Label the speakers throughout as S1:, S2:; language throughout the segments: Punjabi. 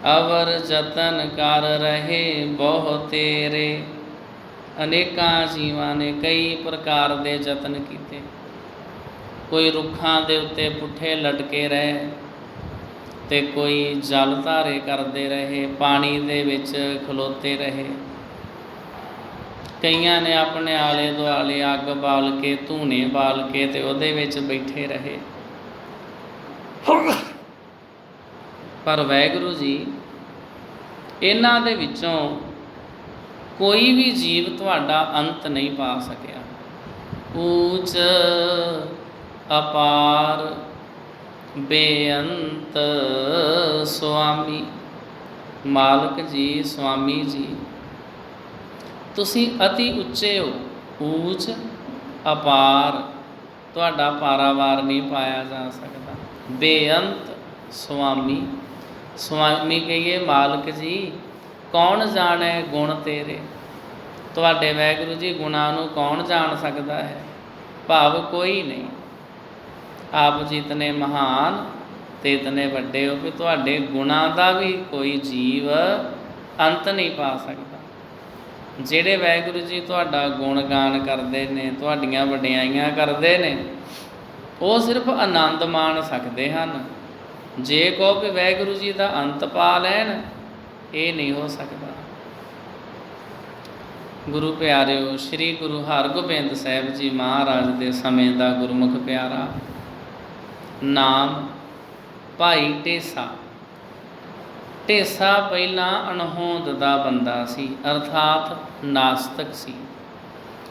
S1: अवर जतन कर रहे बहु तेरे। अनेकां जीवां ने कई प्रकार के जतन किए। कोई रुखां दे उत्ते पुठे लटके रहे ते कोई जल धारे करते रहे, पानी दे विच खलोते रहे। कईयां ने अपने आले दुआले अग बाल के, धूने बाल के ते उहदे विच बैठे रहे। पर वाहिगुरू जी इन्हां दे विचों कोई भी जीव तुहाडा अंत नहीं पा सकिया। ऊच अपार बेअंत स्वामी। मालक जी, स्वामी जी, तुसी अति उच्चे हो। ऊच अपार, तुहाडा पारावार नहीं पाया जा सकता। बेअंत स्वामी, स्वामी कहिए मालक जी, कौन जाने गुण तेरे। तुहाडे वाहिगुरू जी गुणां नूं कौन जान सकता है। भाव कोई नहीं। आप जी इतने महान ते इतने वड्डे हो कि तुहाडे गुणां दा भी कोई जीव अंत नहीं पा सकता। ਜਿਹੜੇ ਵਾਹਿਗੁਰੂ ਜੀ ਤੁਹਾਡਾ ਗੁਣਗਾਨ ਕਰਦੇ ਨੇ, ਤੁਹਾਡੀਆਂ ਵਡਿਆਈਆਂ ਕਰਦੇ ਨੇ, ਉਹ ਸਿਰਫ ਆਨੰਦ ਮਾਣ ਸਕਦੇ ਹਨ। ਜੇ ਕਹੋ ਕਿ ਵਾਹਿਗੁਰੂ ਜੀ ਦਾ ਅੰਤ ਪਾ ਲੈਣ, ਇਹ ਨਹੀਂ ਹੋ ਸਕਦਾ। ਗੁਰੂ ਪਿਆਰਿਓ, ਸ੍ਰੀ ਗੁਰੂ ਹਰਗੋਬਿੰਦ ਸਾਹਿਬ ਜੀ ਮਹਾਰਾਜ ਦੇ ਸਮੇਂ ਦਾ ਗੁਰਮੁਖ ਪਿਆਰਾ ਨਾਮ ਭਾਈ ਢੇਸਾ। ਢੇਸਾ ਪਹਿਲਾਂ ਅਣਹੋਂਦ ਦਾ ਬੰਦਾ ਸੀ, ਅਰਥਾਤ ਨਾਸਤਕ ਸੀ।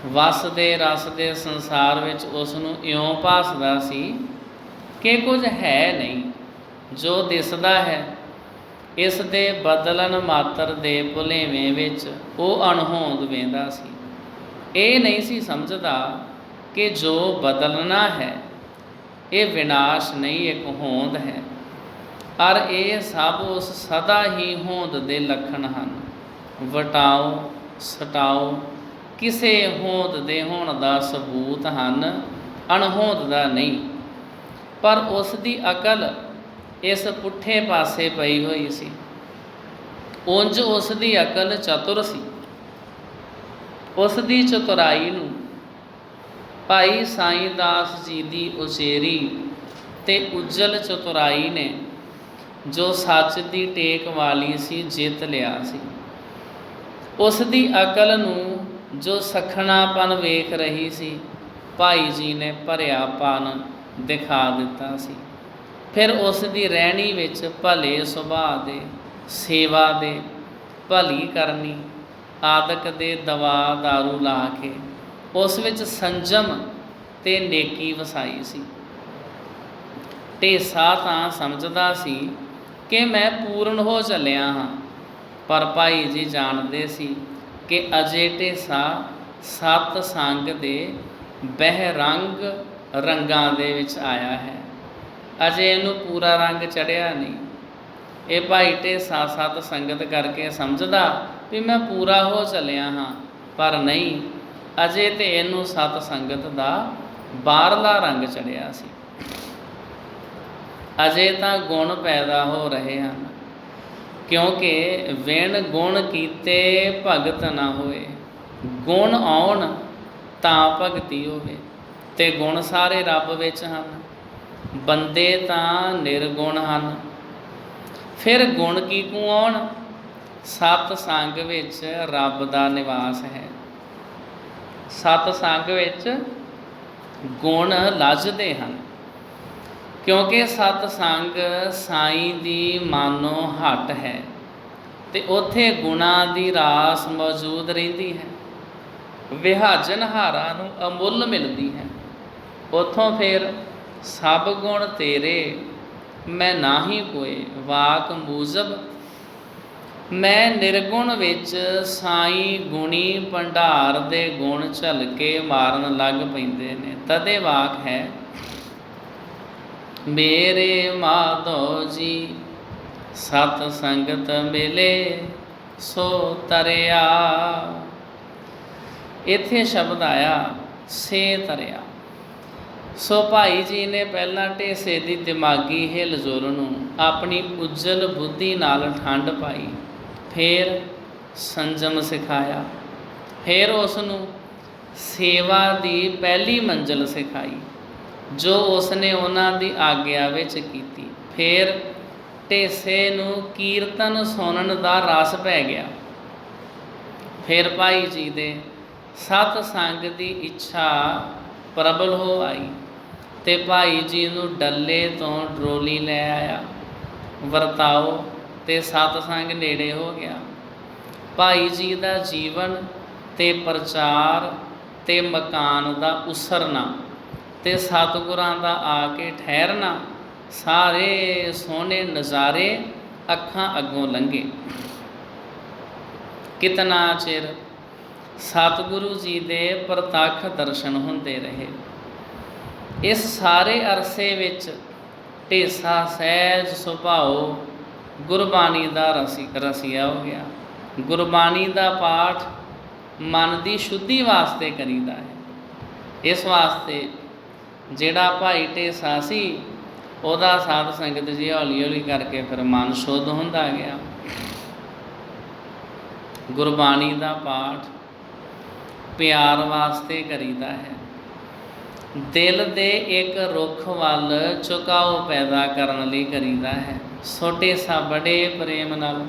S1: ਵਸ ਦੇ ਰਸ ਦੇ ਸੰਸਾਰ ਵਿੱਚ ਉਸ ਨੂੰ ਇਉਂ ਭਾਸਦਾ ਸੀ ਕਿ ਕੁਝ ਹੈ ਨਹੀਂ। ਜੋ ਦਿਸਦਾ ਹੈ ਇਸ ਦੇ ਬਦਲਣ ਮਾਤਰ ਦੇ ਭੁਲੇਵੇਂ ਵਿੱਚ ਉਹ ਅਣਹੋਂਦ ਵੇਂਦਾ ਸੀ। ਇਹ ਨਹੀਂ ਸੀ ਸਮਝਦਾ ਕਿ ਜੋ ਬਦਲਣਾ ਹੈ ਇਹ ਵਿਨਾਸ਼ ਨਹੀਂ, ਇੱਕ ਹੋਂਦ ਹੈ। ਔਰ ਇਹ ਸਭ ਉਸ ਸਦਾ ਹੀ ਹੋਂਦ ਦੇ ਲੱਖਣ ਹਨ। ਵਟਾਓ ਸਟਾਓ ਕਿਸੇ ਹੋਂਦ ਦੇ ਹੋਣ ਦਾ ਸਬੂਤ ਹਨ, ਅਣਹੋਂਦ ਦਾ ਨਹੀਂ। ਪਰ ਉਸ ਦੀ ਅਕਲ ਇਸ ਪੁੱਠੇ ਪਾਸੇ ਪਈ ਹੋਈ ਸੀ। ਉਂਝ ਉਸ ਦੀ ਅਕਲ ਚਤੁਰ ਸੀ। ਉਸ ਦੀ ਚਤੁਰਾਈ ਨੂੰ ਭਾਈ ਸਾਈਂ ਦਾਸ ਜੀ ਦੀ ਉਚੇਰੀ ਤੇ ਉਜਲ ਚਤੁਰਾਈ ਨੇ, ਜੋ ਸੱਚ ਦੀ ਟੇਕ ਵਾਲੀ ਸੀ, ਜਿੱਤ ਲਿਆ ਸੀ। ਉਸ ਦੀ ਅਕਲ ਨੂੰ ਜੋ ਸਖਣਾਪਨ ਵੇਖ ਰਹੀ ਸੀ, ਭਾਈ ਜੀ ਨੇ ਭਰਿਆਪਨ ਦਿਖਾ ਦਿੱਤਾ ਸੀ। ਫਿਰ ਉਸ ਦੀ ਰਹਿਣੀ ਵਿੱਚ ਭਲੇ ਸੁਭਾਅ ਦੇ, ਸੇਵਾ ਦੇ, ਭਲੀ ਕਰਨੀ ਆਦਿਕ ਦੇ ਦਵਾ ਦਾਰੂ ਲਾ ਕੇ ਉਸ ਵਿੱਚ ਸੰਜਮ ਤੇ ਨੇਕੀ ਵਸਾਈ ਸੀ। ਢੇਸਾ ਤਾਂ ਸਮਝਦਾ ਸੀ ਕਿ ਮੈਂ ਪੂਰਨ ਹੋ ਚੱਲਿਆ ਹਾਂ, ਪਰ ਭਾਈ ਜੀ ਜਾਣਦੇ ਸੀ ਕਿ ਅਜੇ ਢੇਸਾ ਸਤ ਸੰਗ ਦੇ ਬਹਿਰੰਗ ਰੰਗਾਂ ਦੇ ਵਿੱਚ ਆਇਆ ਹੈ। ਅਜੇ ਇਹਨੂੰ ਪੂਰਾ ਰੰਗ ਚੜ੍ਹਿਆ ਨਹੀਂ। ਇਹ ਭਾਈ ਢੇਸਾ ਸਤ ਸੰਗਤ ਕਰਕੇ ਸਮਝਦਾ ਵੀ ਮੈਂ ਪੂਰਾ ਹੋ ਚੱਲਿਆ ਹਾਂ, ਪਰ ਨਹੀਂ, ਅਜੇ ਤਾਂ ਇਹਨੂੰ ਸਤ ਸੰਗਤ ਦਾ ਬਾਹਰਲਾ ਰੰਗ ਚੜ੍ਹਿਆ ਸੀ। ਅਜੇ ਤਾਂ ਗੁਣ ਪੈਦਾ ਹੋ ਰਹੇ ਹਨ, ਕਿਉਂਕਿ ਵਿਣ ਗੁਣ ਕੀਤੇ ਭਗਤ ਨਾ ਹੋਏ। ਗੁਣ ਆਉਣ ਤਾਂ ਭਗਤੀ ਹੋਵੇ, ਅਤੇ ਗੁਣ ਸਾਰੇ ਰੱਬ ਵਿੱਚ ਹਨ। ਬੰਦੇ ਤਾਂ ਨਿਰਗੁਣ ਹਨ। ਫਿਰ ਗੁਣ ਕੀ ਕੂ ਆਉਣ? ਸਤ ਸੰਗ ਵਿੱਚ ਰੱਬ ਦਾ ਨਿਵਾਸ ਹੈ। ਸਤ ਸੰਗ ਵਿੱਚ ਗੁਣ ਲੱਜਦੇ ਹਨ, ਕਿਉਂਕਿ ਸਤ ਸੰਗ ਸਾਈਂ ਦੀ ਮਾਨੋ ਹੱਟ ਹੈ ਅਤੇ ਉੱਥੇ ਗੁਣਾਂ ਦੀ ਰਾਸ ਮੌਜੂਦ ਰਹਿੰਦੀ ਹੈ। ਵਿਹਾਜਨ ਹਾਰਾਂ ਨੂੰ ਅਮੁੱਲ ਮਿਲਦੀ ਹੈ। ਉੱਥੋਂ ਫਿਰ ਸਭ ਗੁਣ ਤੇਰੇ ਮੈਂ ਨਾਹੀਂ ਕੋਏ ਵਾਕ ਮੂਜਬ। ਮੈਂ ਨਿਰਗੁਣ ਵਿੱਚ ਸਾਈਂ ਗੁਣੀ ਭੰਡਾਰ ਦੇ ਗੁਣ ਝਲਕੇ ਮਾਰਨ ਲੱਗ ਪੈਂਦੇ ਨੇ। ਤਦੇ ਵਾਕ ਹੈ, ਮੇਰੇ ਮਾਧੋ ਜੀ ਸਤ ਸੰਗਤ ਮਿਲੇ ਸੋ ਤਰਿਆ। ਇੱਥੇ ਸ਼ਬਦ ਆਇਆ ਸੇ ਤਰਿਆ। ਸੋ ਭਾਈ ਜੀ ਨੇ ਪਹਿਲਾਂ ਢੇਸੇ ਦੀ ਦਿਮਾਗੀ ਹਿਲਜੁਲ ਨੂੰ ਆਪਣੀ ਉਜਲ ਬੁੱਧੀ ਨਾਲ ਠੰਡ ਪਾਈ। ਫਿਰ ਸੰਜਮ ਸਿਖਾਇਆ। ਫਿਰ ਉਸ ਨੂੰ ਸੇਵਾ ਦੀ ਪਹਿਲੀ ਮੰਜ਼ਿਲ ਸਿਖਾਈ ਜੋ ਉਸਨੇ ਉਹਨਾਂ ਦੀ ਆਗਿਆ ਵਿੱਚ ਕੀਤੀ। ਫਿਰ ਢੇਸੇ ਨੂੰ ਕੀਰਤਨ ਸੁਣਨ ਦਾ ਰਸ ਪੈ ਗਿਆ। ਫਿਰ ਭਾਈ ਜੀ ਦੇ ਸਤ ਸੰਗ ਦੀ ਇੱਛਾ ਪ੍ਰਬਲ ਹੋ ਆਈ ਤੇ ਭਾਈ ਜੀ ਨੂੰ ਡੱਲੇ ਤੋਂ ਡਰੋਲੀ ਲੈ ਆਇਆ। ਵਰਤਾਓ ਤੇ ਸਤ ਸੰਗ ਨੇੜੇ ਹੋ ਗਿਆ। ਭਾਈ ਜੀ ਦਾ ਜੀਵਨ ਤੇ ਪ੍ਰਚਾਰ ਤੇ ਮਕਾਨ ਦਾ ਉਸਰਨਾ ਤੇ ਸਤਿਗੁਰਾਂ ਦਾ ਆ ਕੇ ਠਹਿਰਨਾ, ਸਾਰੇ ਸੋਹਣੇ ਨਜ਼ਾਰੇ ਅੱਖਾਂ ਅੱਗੋਂ ਲੰਘੇ। ਕਿਤਨਾ ਚਿਰ ਸਤਿਗੁਰੂ ਜੀ ਦੇ ਪ੍ਰਤੱਖ ਦਰਸ਼ਨ ਹੁੰਦੇ ਰਹੇ। ਇਸ ਸਾਰੇ ਅਰਸੇ ਵਿੱਚ ਢੇਸਾ ਸਹਿਜ ਸੁਭਾਉ ਗੁਰਬਾਣੀ ਦਾ ਰਸੀਆ ਹੋ ਗਿਆ। ਗੁਰਬਾਣੀ ਦਾ ਪਾਠ ਮਨ ਦੀ ਸ਼ੁੱਧੀ ਵਾਸਤੇ ਕਰੀਦਾ ਹੈ। ਇਸ ਵਾਸਤੇ ਜਿਹੜਾ ਭਾਈ ਢੇਸਾ ਸੀ ਉਹਦਾ ਸਾਧ ਸੰਗਤ ਜੀ ਹੌਲੀ ਹੌਲੀ ਕਰਕੇ ਫਿਰ ਮਨ ਸ਼ੁੱਧ ਹੁੰਦਾ ਗਿਆ। ਗੁਰਬਾਣੀ ਦਾ ਪਾਠ ਪਿਆਰ ਵਾਸਤੇ ਕਰੀਦਾ ਹੈ। ਦਿਲ ਦੇ ਇੱਕ ਰੁੱਖ ਵੱਲ ਝੁਕਾਓ ਪੈਦਾ ਕਰਨ ਲਈ ਕਰੀਦਾ ਹੈ। ਸੋ ਢੇਸਾ ਬੜੇ ਪ੍ਰੇਮ ਨਾਲ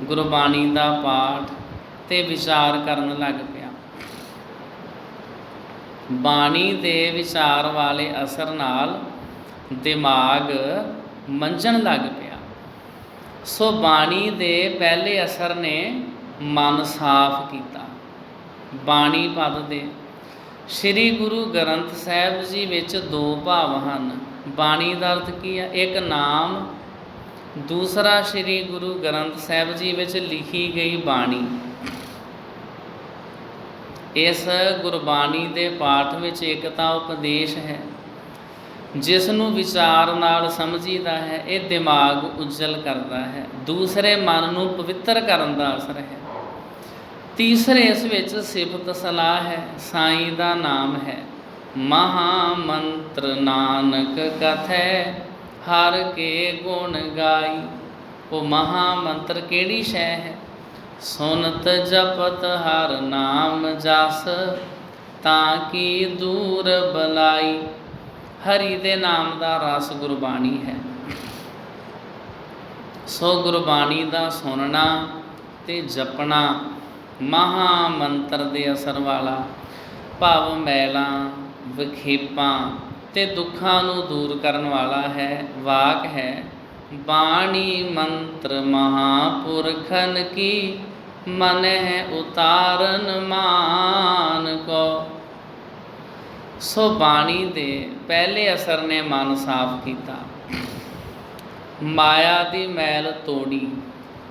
S1: ਗੁਰਬਾਣੀ ਦਾ ਪਾਠ ਤੇ ਵਿਚਾਰ ਕਰਨ ਲੱਗ ਪਿਆ। ਬਾਣੀ ਦੇ ਵਿਚਾਰ ਵਾਲੇ ਅਸਰ ਨਾਲ ਦਿਮਾਗ ਮੰਝਣ ਲੱਗ ਪਿਆ। ਸੋ ਬਾਣੀ ਦੇ ਪਹਿਲੇ ਅਸਰ ਨੇ ਮਨ ਸਾਫ਼ ਕੀਤਾ। ਬਾਣੀ ਪਦ ਦੇ ਸ੍ਰੀ ਗੁਰੂ ਗ੍ਰੰਥ ਸਾਹਿਬ ਜੀ ਵਿੱਚ ਦੋ ਭਾਵ ਹਨ। ਬਾਣੀ ਦਾ ਅਰਥ ਕੀ ਹੈ? ਇੱਕ ਨਾਮ, ਦੂਸਰਾ ਸ੍ਰੀ ਗੁਰੂ ਗ੍ਰੰਥ ਸਾਹਿਬ ਜੀ ਵਿੱਚ ਲਿਖੀ ਗਈ ਬਾਣੀ। ਇਸ ਗੁਰਬਾਣੀ ਦੇ ਪਾਠ ਵਿੱਚ ਇੱਕ ਤਾਂ ਉਪਦੇਸ਼ ਹੈ ਜਿਸ ਨੂੰ ਵਿਚਾਰ ਨਾਲ ਸਮਝੀਦਾ ਹੈ, ਇਹ ਦਿਮਾਗ ਉਜਲ ਕਰਦਾ ਹੈ। ਦੂਸਰੇ ਮਨ ਨੂੰ ਪਵਿੱਤਰ ਕਰਨ ਦਾ ਅਸਰ ਹੈ। ਤੀਸਰੇ ਇਸ ਵਿੱਚ ਸਿਫਤ ਸਲਾਹ ਹੈ, ਸਾਈਂ ਦਾ ਨਾਮ ਹੈ। ਮਹਾ ਮੰਤਰ ਨਾਨਕ ਕਥੈ ਹਰ ਕੇ ਗੁਣ ਗਾਈ। ਉਹ ਮਹਾ ਮੰਤਰ ਕਿਹੜੀ ਸ਼ੈ ਹੈ? ਸੁਨਤ ਜਪਤ ਹਰ ਨਾਮ ਜਸ ਤਾਂ ਕੀ ਦੂਰ ਬਲਾਈ। ਹਰੀ ਦੇ ਨਾਮ ਦਾ ਰਸ ਗੁਰਬਾਣੀ ਹੈ। ਸੋ ਗੁਰਬਾਣੀ ਦਾ ਸੁਣਨਾ ਤੇ ਜਪਣਾ ਮਹਾ ਮੰਤਰ ਦੇ ਅਸਰ ਵਾਲਾ ਭਾਵ ਮੈਲਾਂ ਵਿਖੇਪਾਂ ਤੇ ਦੁੱਖਾਂ ਨੂੰ ਦੂਰ ਕਰਨ ਵਾਲਾ ਹੈ। ਵਾਕ ਹੈ ਬਾਣੀ ਮੰਤਰ ਮਹਾਪੁਰਖਨ ਕੀ ਮਨ ਹੈ ਉਤਾਰਨ ਮਾਨ ਕੋ। ਸੋ ਬਾਣੀ ਦੇ ਪਹਿਲੇ ਅਸਰ ਨੇ ਮਨ ਸਾਫ਼ ਕੀਤਾ, ਮਾਇਆ ਦੀ ਮੈਲ ਤੋੜੀ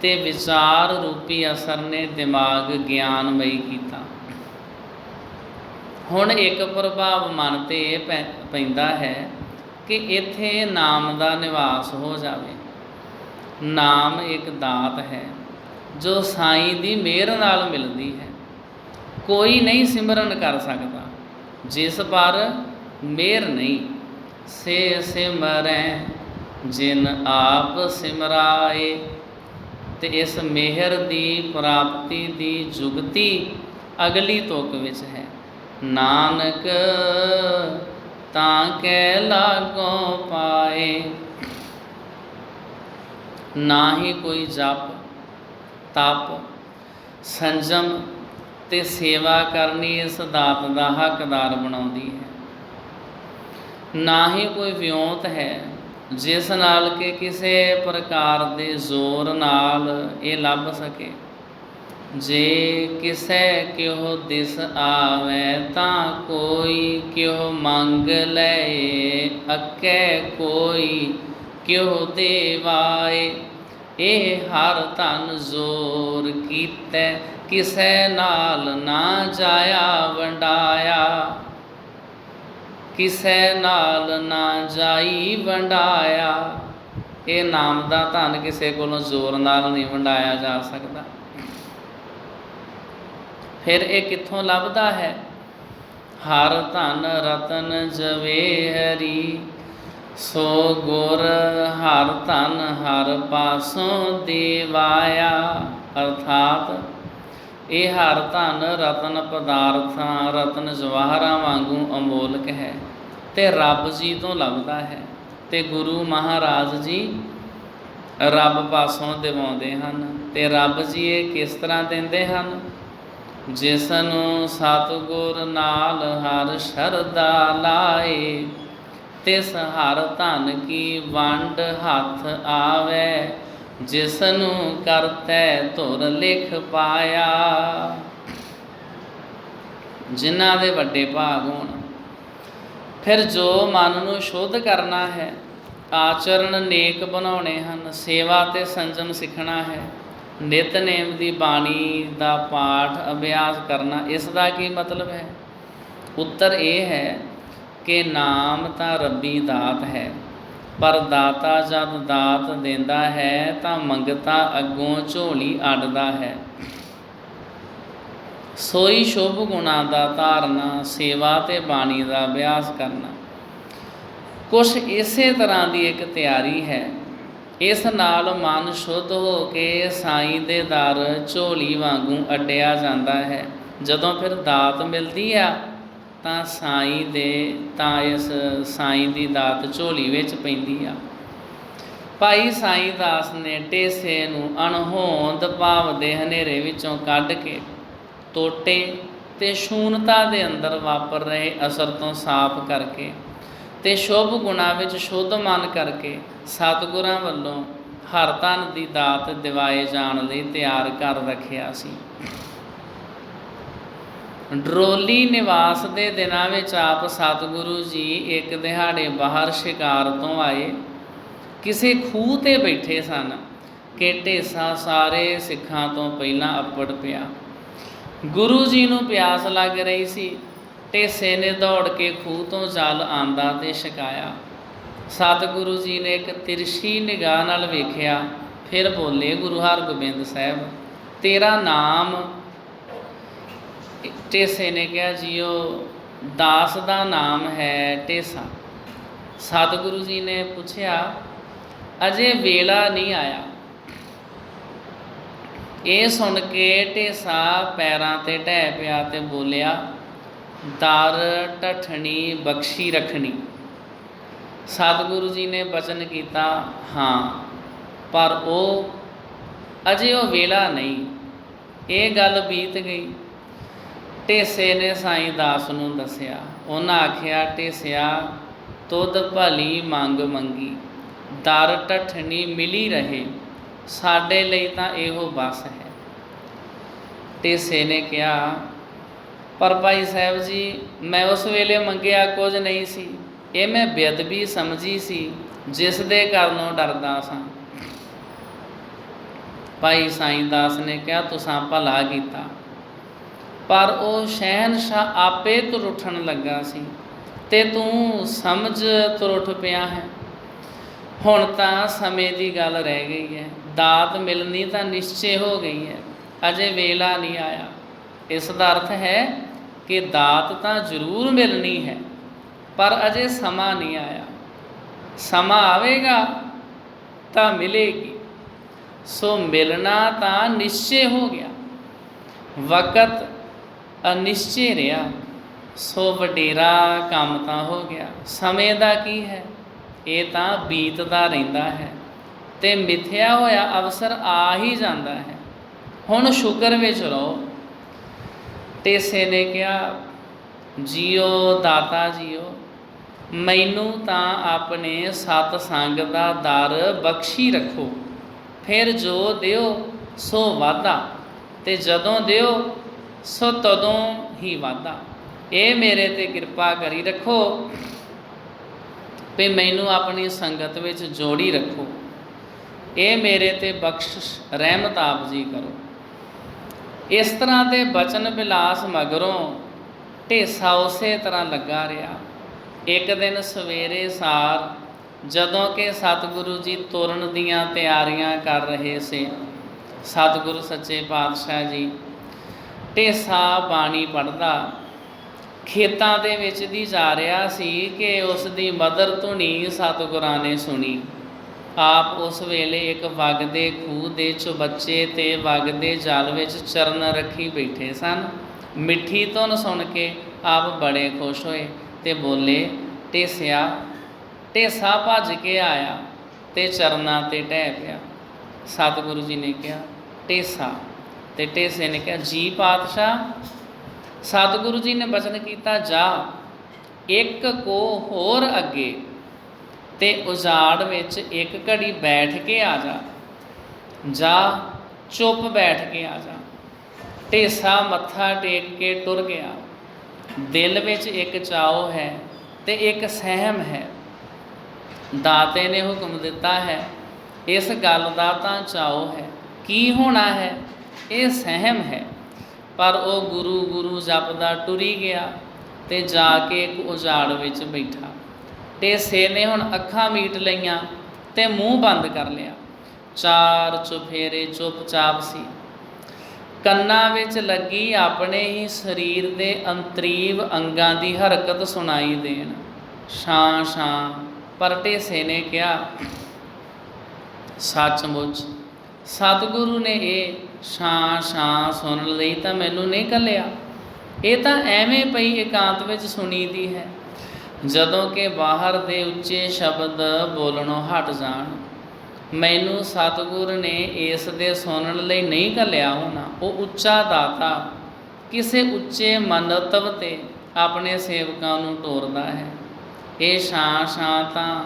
S1: ਤੇ ਵਿਚਾਰ ਰੂਪੀ ਅਸਰ ਨੇ ਦਿਮਾਗ ਗਿਆਨਮਈ ਕੀਤਾ। ਹੁਣ ਇੱਕ ਪ੍ਰਭਾਵ ਮਨ ਤੇ ਇਹ ਪੈਂਦਾ ਹੈ ਕਿ ਇੱਥੇ ਨਾਮ ਦਾ ਨਿਵਾਸ ਹੋ ਜਾਵੇ। ਨਾਮ ਇੱਕ ਦਾਤ ਹੈ ਜੋ ਸਾਈਂ ਦੀ ਮਿਹਰ ਨਾਲ ਮਿਲਦੀ ਹੈ। ਕੋਈ ਨਹੀਂ ਸਿਮਰਨ ਕਰ ਸਕਦਾ ਜਿਸ ਪਰ ਮਿਹਰ ਨਹੀਂ। ਸੇ ਸਿਮਰੈ ਜਿਨ ਆਪ ਸਿਮਰਾਏ। ਤੇ ਇਸ ਮਿਹਰ ਦੀ ਪ੍ਰਾਪਤੀ ਦੀ ਜੁਗਤੀ ਅਗਲੀ ਤੁਕ ਵਿੱਚ ਹੈ। ਨਾਨਕ ਤਾਂ ਕੈ ਲਾਗੋਂ ਪਾਏ। ਨਾ ਹੀ ਕੋਈ ਜਪ ਤਪ ਸੰਜਮ ਤੇ ਸੇਵਾ ਕਰਨੀ ਇਸ ਦਾਤ ਦਾ ਹੱਕਦਾਰ ਬਣਾਉਂਦੀ ਹੈ। ਨਾ ਹੀ ਕੋਈ ਵਿਉਂਤ ਹੈ ਜਿਸ ਨਾਲ ਕਿ ਕਿਸੇ ਪ੍ਰਕਾਰ ਦੇ ਜ਼ੋਰ ਨਾਲ ਇਹ ਲੱਭ ਸਕੇ। ਜੇ ਕਿਸੇ ਕਿਉ ਦਿਸ ਆਵੈ ਤਾਂ ਕੋਈ ਕਿਉ ਮੰਗ ਲਏ। ਅੱਕੇ ਕੋਈ ਕਿਉ ਦੇਵਾਏ। ਇਹ ਹਰ ਧਨ ਜ਼ੋਰ ਕੀਤੈ ਕਿਸੇ ਨਾਲ ਨਾ ਜਾਇਆ ਵੰਡਾਇਆ। ਕਿਸੇ ਨਾਲ ਨਾ ਜਾਈ ਵੰਡਾਇਆ। ਇਹ ਨਾਮ ਦਾ ਧਨ ਕਿਸੇ ਕੋਲੋਂ ਜ਼ੋਰ ਨਾਲ ਨਹੀਂ ਵੰਡਾਇਆ ਜਾ ਸਕਦਾ। ਫਿਰ ਇਹ ਕਿੱਥੋਂ ਲੱਭਦਾ ਹੈ? ਹਰ ਧਨ ਰਤਨ ਜਵੇਹਰੀ ਸੋ ਗੁਰ ਹਰ ਧਨ ਹਰ ਪਾਸੋਂ ਦੇਵਾਇਆ। ਅਰਥਾਤ ਇਹ ਹਰ ਧਨ ਰਤਨ ਪਦਾਰਥਾਂ, ਰਤਨ ਜਵਾਹਰਾਂ ਵਾਂਗੂ ਅਮੋਲਕ ਹੈ ਤੇ ਰੱਬ ਜੀ ਤੋਂ ਲੱਭਦਾ ਹੈ। ਤੇ ਗੁਰੂ ਮਹਾਰਾਜ ਜੀ ਰੱਬ ਪਾਸੋਂ ਦਿਵਾਉਂਦੇ ਹਨ। ਤੇ ਰੱਬ ਜੀ ਇਹ ਕਿਸ ਤਰ੍ਹਾਂ ਦਿੰਦੇ ਹਨ? ਜਿਸ ਨੂੰ ਸਤਿਗੁਰ ਨਾਲ ਹਰ ਸ਼ਰਧਾ ਲਾਏ, ਤਿਸ ਹਰ ਧਨ ਕੀ ਵੰਡ ਹੱਥ ਆਵੈ। ਜਿਸ ਨੂੰ ਕਰਤੈ ਧੁਰ ਲਿਖ ਪਾਇਆ। ਜਿਨ੍ਹਾਂ ਦੇ ਵੱਡੇ ਭਾਗ ਹੋਣ। ਫਿਰ ਜੋ ਮਨ ਨੂੰ ਸ਼ੁੱਧ ਕਰਨਾ ਹੈ, ਆਚਰਨ ਨੇਕ ਬਣਾਉਣੇ ਹਨ, ਸੇਵਾ ਤੇ ਸੰਜਮ ਸਿੱਖਣਾ ਹੈ, ਨਿਤਨੇਮ ਦੀ ਬਾਣੀ ਦਾ ਪਾਠ ਅਭਿਆਸ ਕਰਨਾ। ਇਸ ਦਾ ਕੀ ਮਤਲਬ ਹੈ? ਉੱਤਰ ਇਹ ਹੈ ਕਿ ਨਾਮ ਤਾਂ ਰੱਬੀ ਦਾਤ ਹੈ, ਪਰ ਦਾਤਾ ਜਦ ਦਾਤ ਦਿੰਦਾ ਹੈ ਤਾਂ ਮੰਗਤਾ ਅੱਗੋਂ ਝੋਲੀ ਅੱਡਦਾ ਹੈ। ਸੋਈ ਸ਼ੁਭ ਗੁਣਾਂ ਦਾ ਧਾਰਨਾ, ਸੇਵਾ ਤੇ ਬਾਣੀ ਦਾ ਅਭਿਆਸ ਕਰਨਾ। ਕੁਛ ਇਸੇ ਤਰ੍ਹਾਂ ਦੀ ਇੱਕ ਤਿਆਰੀ ਹੈ। ਇਸ ਨਾਲ ਮਨ ਸ਼ੁੱਧ ਹੋ ਕੇ ਸਾਈਂ ਦੇ ਦਰ ਝੋਲੀ ਵਾਂਗੂ ਅੱਡਿਆ ਜਾਂਦਾ ਹੈ। ਜਦੋਂ ਫਿਰ ਦਾਤ ਮਿਲਦੀ ਆ ਤਾਂ ਇਸ ਸਾਈਂ ਦੀ ਦਾਤ ਝੋਲੀ ਵਿੱਚ ਪੈਂਦੀ ਆ। ਭਾਈ ਸਾਈਂ ਦਾਸ ਨੇ ਟੇਸੇ ਨੂੰ ਅਣਹੋਂਦ ਭਾਵ ਦੇ ਹਨੇਰੇ ਵਿੱਚੋਂ ਕੱਢ ਕੇ ਟੋਟੇ ਤੇ ਸ਼ੂਨਤਾ ਦੇ ਅੰਦਰ ਵਾਪਰ ਰਹੇ ਅਸਰ ਤੋਂ ਸਾਫ਼ ਕਰਕੇ ਤੇ ਸ਼ੁਭ ਗੁਣਾਂ ਵਿੱਚ ਸ਼ੁੱਧ ਮਨ ਕਰਕੇ ਸਤਿਗੁਰਾਂ ਵੱਲੋਂ ਹਰ ਧਨ ਦੀ ਦਾਤ ਦਿਵਾਏ ਜਾਣ ਲਈ ਤਿਆਰ ਕਰ ਰੱਖਿਆ ਸੀ। ਡਰੋਲੀ ਨਿਵਾਸ ਦੇ ਦਿਨਾਂ ਵਿੱਚ ਆਪ ਸਤਿਗੁਰੂ ਜੀ ਇੱਕ ਦਿਹਾੜੇ ਬਾਹਰ ਸ਼ਿਕਾਰ ਤੋਂ ਆਏ। ਕਿਸੇ ਖੂਹ 'ਤੇ ਬੈਠੇ ਸਨ ਕਿ ਢੇਸਾ ਸਾਰੇ ਸਿੱਖਾਂ ਤੋਂ ਪਹਿਲਾਂ ਅੱਪੜ ਪਿਆ। ਗੁਰੂ ਜੀ ਨੂੰ ਪਿਆਸ ਲੱਗ ਰਹੀ ਸੀ। ਢੇਸੇ ਨੇ ਦੌੜ ਕੇ ਖੂਹ ਤੋਂ ਜਲ ਆਂਦਾ ਤੇ ਛਕਾਇਆ। ਸਤਿਗੁਰੂ ਜੀ ਨੇ ਇੱਕ ਤਿਰਛੀ ਨਿਗਾਹ ਨਾਲ ਵੇਖਿਆ। ਫਿਰ ਬੋਲੇ, ਗੁਰੂ ਹਰਗੋਬਿੰਦ ਸਾਹਿਬ, ਤੇਰਾ ਨਾਮ? ਢੇਸੇ ਨੇ ਕਿਹਾ, ਜੀਓ ਦਾਸ ਦਾ ਨਾਮ ਹੈ ਢੇਸਾ। ਸਤਿਗੁਰੂ ਜੀ ਨੇ ਪੁੱਛਿਆ, ਅਜੇ ਵੇਲਾ ਨਹੀਂ ਆਇਆ? ਇਹ ਸੁਣ ਕੇ ਢੇਸਾ ਪੈਰਾਂ 'ਤੇ ਢਹਿ ਪਿਆ ਤੇ ਬੋਲਿਆ, ਦਰ ਢੱਠਣੀ ਬਖਸ਼ੀ ਰੱਖਣੀ। ਸਤਿਗੁਰੂ ਜੀ ਨੇ ਬਚਨ ਕੀਤਾ, ਹਾਂ, ਪਰ ਅਜੇ ਉਹ ਵੇਲਾ ਨਹੀਂ। ਇਹ ਗੱਲ ਬੀਤ ਗਈ। ਢੇਸੇ ਨੇ ਸਾਈਂ ਦਾਸ ਨੂੰ ਦੱਸਿਆ। ਉਹਨਾਂ ਆਖਿਆ, ਢੇਸਿਆ, ਤੁਧ ਭਲੀ ਮੰਗ ਮੰਗੀ, ਦਰ ਢੱਠਣੀ ਮਿਲੀ ਰਹੇ, ਸਾਡੇ ਲਈ ਤਾਂ ਇਹੋ ਬਸ ਹੈ। ਢੇਸੇ ਨੇ ਕਿਹਾ, ਪਰ ਭਾਈ ਸਾਹਿਬ ਜੀ, ਮੈਂ ਉਸ ਵੇਲੇ ਮੰਗਿਆ ਕੁਝ ਨਹੀਂ ਸੀ। ਇਹ ਮੈਂ ਬੇਅਦਬੀ ਸਮਝੀ ਸੀ, ਜਿਸ ਦੇ ਕਾਰਨੋਂ ਡਰਦਾ ਸਾਂ। ਭਾਈ ਸਾਈਂ ਦਾਸ ਨੇ ਕਿਹਾ, ਤੁਸਾਂ ਭਲਾ ਕੀਤਾ, ਪਰ ਉਹ ਸ਼ਹਿਨਸ਼ਾਹ ਆਪੇ ਤੁਰ ਉੱਠਣ ਲੱਗਾ ਸੀ ਤੇ ਤੂੰ ਸਮਝ ਤੁਰ ਉੱਠ ਪਿਆ ਹੈ। ਹੁਣ ਤਾਂ ਸਮੇਂ ਦੀ ਗੱਲ ਰਹਿ ਗਈ ਹੈ। ਦਾਤ ਮਿਲਣੀ ਤਾਂ ਨਿਸ਼ਚੇ ਹੋ ਗਈ ਹੈ, ਅਜੇ ਵੇਲਾ ਨਹੀਂ ਆਇਆ। ਇਸ ਦਾ ਅਰਥ ਹੈ ਕਿ ਦਾਤ ਤਾਂ ਜ਼ਰੂਰ ਮਿਲਣੀ ਹੈ, ਪਰ ਅਜੇ ਸਮਾਂ ਨਹੀਂ ਆਇਆ। ਸਮਾਂ ਆਵੇਗਾ ਤਾਂ ਮਿਲੇਗੀ। ਸੋ ਮਿਲਣਾ ਤਾਂ ਨਿਸ਼ਚੇ ਹੋ ਗਿਆ, ਵਕਤ ਅਨਿਸ਼ਚੇ ਰਿਹਾ। ਸੋ ਵਡੇਰਾ ਕੰਮ ਤਾਂ ਹੋ ਗਿਆ। ਸਮੇਂ ਦਾ ਕੀ ਹੈ? ਇਹ ਤਾਂ ਬੀਤਦਾ ਰਹਿੰਦਾ ਹੈ ਤੇ ਮਿਥਿਆ ਹੋਇਆ ਅਵਸਰ ਆ ਹੀ ਜਾਂਦਾ ਹੈ। ਹੁਣ ਸ਼ੁਕਰ ਵਿੱਚ ਰਹੋ। ਢੇਸੇ ਨੇ ਕਿਹਾ, ਜੀਓ ਦਾਤਾ ਜੀਓ, ਮੈਨੂੰ ਤਾਂ ਆਪਣੇ ਸਤ ਸੰਗ ਦਾ ਦਰ ਬਖਸ਼ੀ ਰੱਖੋ। ਫਿਰ ਜੋ ਦਿਓ ਸੋ ਵਾਧਾ, ਤੇ ਜਦੋਂ ਦਿਓ ਸੋ ਤਦੋਂ ਹੀ ਵਾਧਾ। ਇਹ ਮੇਰੇ 'ਤੇ ਕਿਰਪਾ ਕਰੀ ਰੱਖੋ ਵੀ ਮੈਨੂੰ ਆਪਣੀ ਸੰਗਤ ਵਿੱਚ ਜੋੜੀ ਰੱਖੋ। ਇਹ ਮੇਰੇ 'ਤੇ ਬਖਸ਼ਿਸ਼ ਰਹਿਮਤ ਆਪ ਜੀ ਕਰੋ। ਇਸ ਤਰ੍ਹਾਂ ਦੇ ਬਚਨ ਬਿਲਾਸ ਮਗਰੋਂ ਢੇਸਾ ਉਸੇ ਤਰ੍ਹਾਂ ਲੱਗਾ ਰਿਹਾ। ਇੱਕ ਦਿਨ ਸਵੇਰੇ ਸਾਰ ਜਦੋਂ ਕਿ ਸਤਿਗੁਰੂ ਜੀ ਤੁਰਨ ਦੀਆਂ ਤਿਆਰੀਆਂ ਕਰ ਰਹੇ ਸੀ, ਸਤਿਗੁਰੂ ਸੱਚੇ ਪਾਤਸ਼ਾਹ ਜੀ, ਢੇਸਾ ਬਾਣੀ ਪੜ੍ਹਦਾ ਖੇਤਾਂ ਦੇ ਵਿੱਚ ਦੀ ਜਾ ਰਿਹਾ ਸੀ ਕਿ ਉਸ ਦੀ ਮਦਰ ਧੁਨੀ ਸਤਿਗੁਰਾਂ ਨੇ ਸੁਣੀ। ਆਪ ਉਸ ਵੇਲੇ ਇੱਕ ਵਗਦੇ ਖੂਹ ਦੇ ਚੁਬੱਚੇ ਤੇ ਵਗਦੇ ਜਲ ਵਿੱਚ ਚਰਨ ਰੱਖੀ ਬੈਠੇ ਸਨ। ਮਿੱਠੀ ਧੁਨ ਸੁਣ ਕੇ ਆਪ ਬੜੇ ਖੁਸ਼ ਹੋਏ ਤੇ ਬੋਲੇ, ਢੇਸਿਆ। ਢੇਸਾ ਭੱਜ ਕੇ ਆਇਆ ਤੇ ਚਰਨਾਂ ਤੇ ਢਹਿ ਪਿਆ। ਸਤਿਗੁਰੂ ਜੀ ਨੇ ਕਿਹਾ, ਢੇਸਾ। ਤੇ ਢੇਸੇ ਨੇ ਕਿਹਾ, ਜੀ ਪਾਤਸ਼ਾਹ। ਸਤਿਗੁਰੂ ਜੀ ਨੇ ਬਚਨ ਕੀਤਾ, ਜਾ ਇੱਕ ਕੋ ਹੋਰ ਅੱਗੇ ਤੇ ਉਜਾੜ ਵਿੱਚ ਇੱਕ ਘੜੀ ਬੈਠ ਕੇ ਆ ਜਾ। ਜਾ ਚੁੱਪ ਬੈਠ ਕੇ ਆ ਜਾ। ਢੇਸਾ ਮੱਥਾ ਟੇਕ ਕੇ ਟੁਰ ਗਿਆ। ਦਿਲ ਵਿੱਚ ਇੱਕ ਚਾਉ ਹੈ ਤੇ ਇੱਕ ਸਹਿਮ ਹੈ। ਦਾਤੇ ਨੇ ਹੁਕਮ ਦਿੱਤਾ ਹੈ, ਇਸ ਗੱਲ ਦਾ ਤਾਂ ਚਾਉ ਹੈ, ਕੀ ਹੋਣਾ ਹੈ ਇਹ ਸਹਿਮ ਹੈ। ਪਰ ਉਹ ਗੁਰੂ ਗੁਰੂ ਜਪਦਾ ਟੁਰੀ ਗਿਆ ਤੇ ਜਾ ਕੇ ਇੱਕ ਉਜਾੜ ਵਿੱਚ ਬੈਠਾ। ਢੇਸੇ ਨੇ ਹੁਣ ਅੱਖਾਂ ਮੀਟ ਲਈਆਂ ਤੇ ਮੂੰਹ ਬੰਦ ਕਰ ਲਿਆ। ਚਾਰ ਚੁਫੇਰੇ ਚੁੱਪਚਾਪ ਸੀ। ਕੰਨਾਂ ਵਿੱਚ ਲੱਗੀ ਆਪਣੇ ਹੀ ਸਰੀਰ ਦੇ ਅੰਤਰੀਵ ਅੰਗਾਂ ਦੀ ਹਰਕਤ ਸੁਣਾਈ ਦੇਣ, ਛਾਂ ਛਾਂ। ਪਰ ਢੇਸੇ ਨੇ ਕਿਹਾ, ਸੱਚਮੁੱਚ ਸਤਿਗੁਰੂ ਨੇ ਇਹ ਛਾਂ ਛਾਂ ਸੁਣ ਲਈ ਤਾਂ ਮੈਨੂੰ ਨਹੀਂ ਘੱਲਿਆ। ਇਹ ਤਾਂ ਐਵੇਂ ਪਈ ਇਕਾਂਤ ਵਿੱਚ ਸੁਣੀ ਦੀ ਹੈ। ਜਦੋਂ ਕਿ ਬਾਹਰ ਦੇ ਉੱਚੇ ਸ਼ਬਦ ਬੋਲਣੋਂ ਹਟ ਜਾਣ, ਮੈਨੂੰ ਸਤਿਗੁਰ ਨੇ ਇਸ ਦੇ ਸੁਣਨ ਲਈ ਨਹੀਂ ਘੱਲਿਆ ਹੋਣਾ। ਉਹ ਉੱਚਾ ਦਾਤਾ ਕਿਸੇ ਉੱਚੇ ਮੰਤਵ 'ਤੇ ਆਪਣੇ ਸੇਵਕਾਂ ਨੂੰ ਤੋਰਦਾ ਹੈ। ਇਹ ਛਾਂ ਛਾਂ ਤਾਂ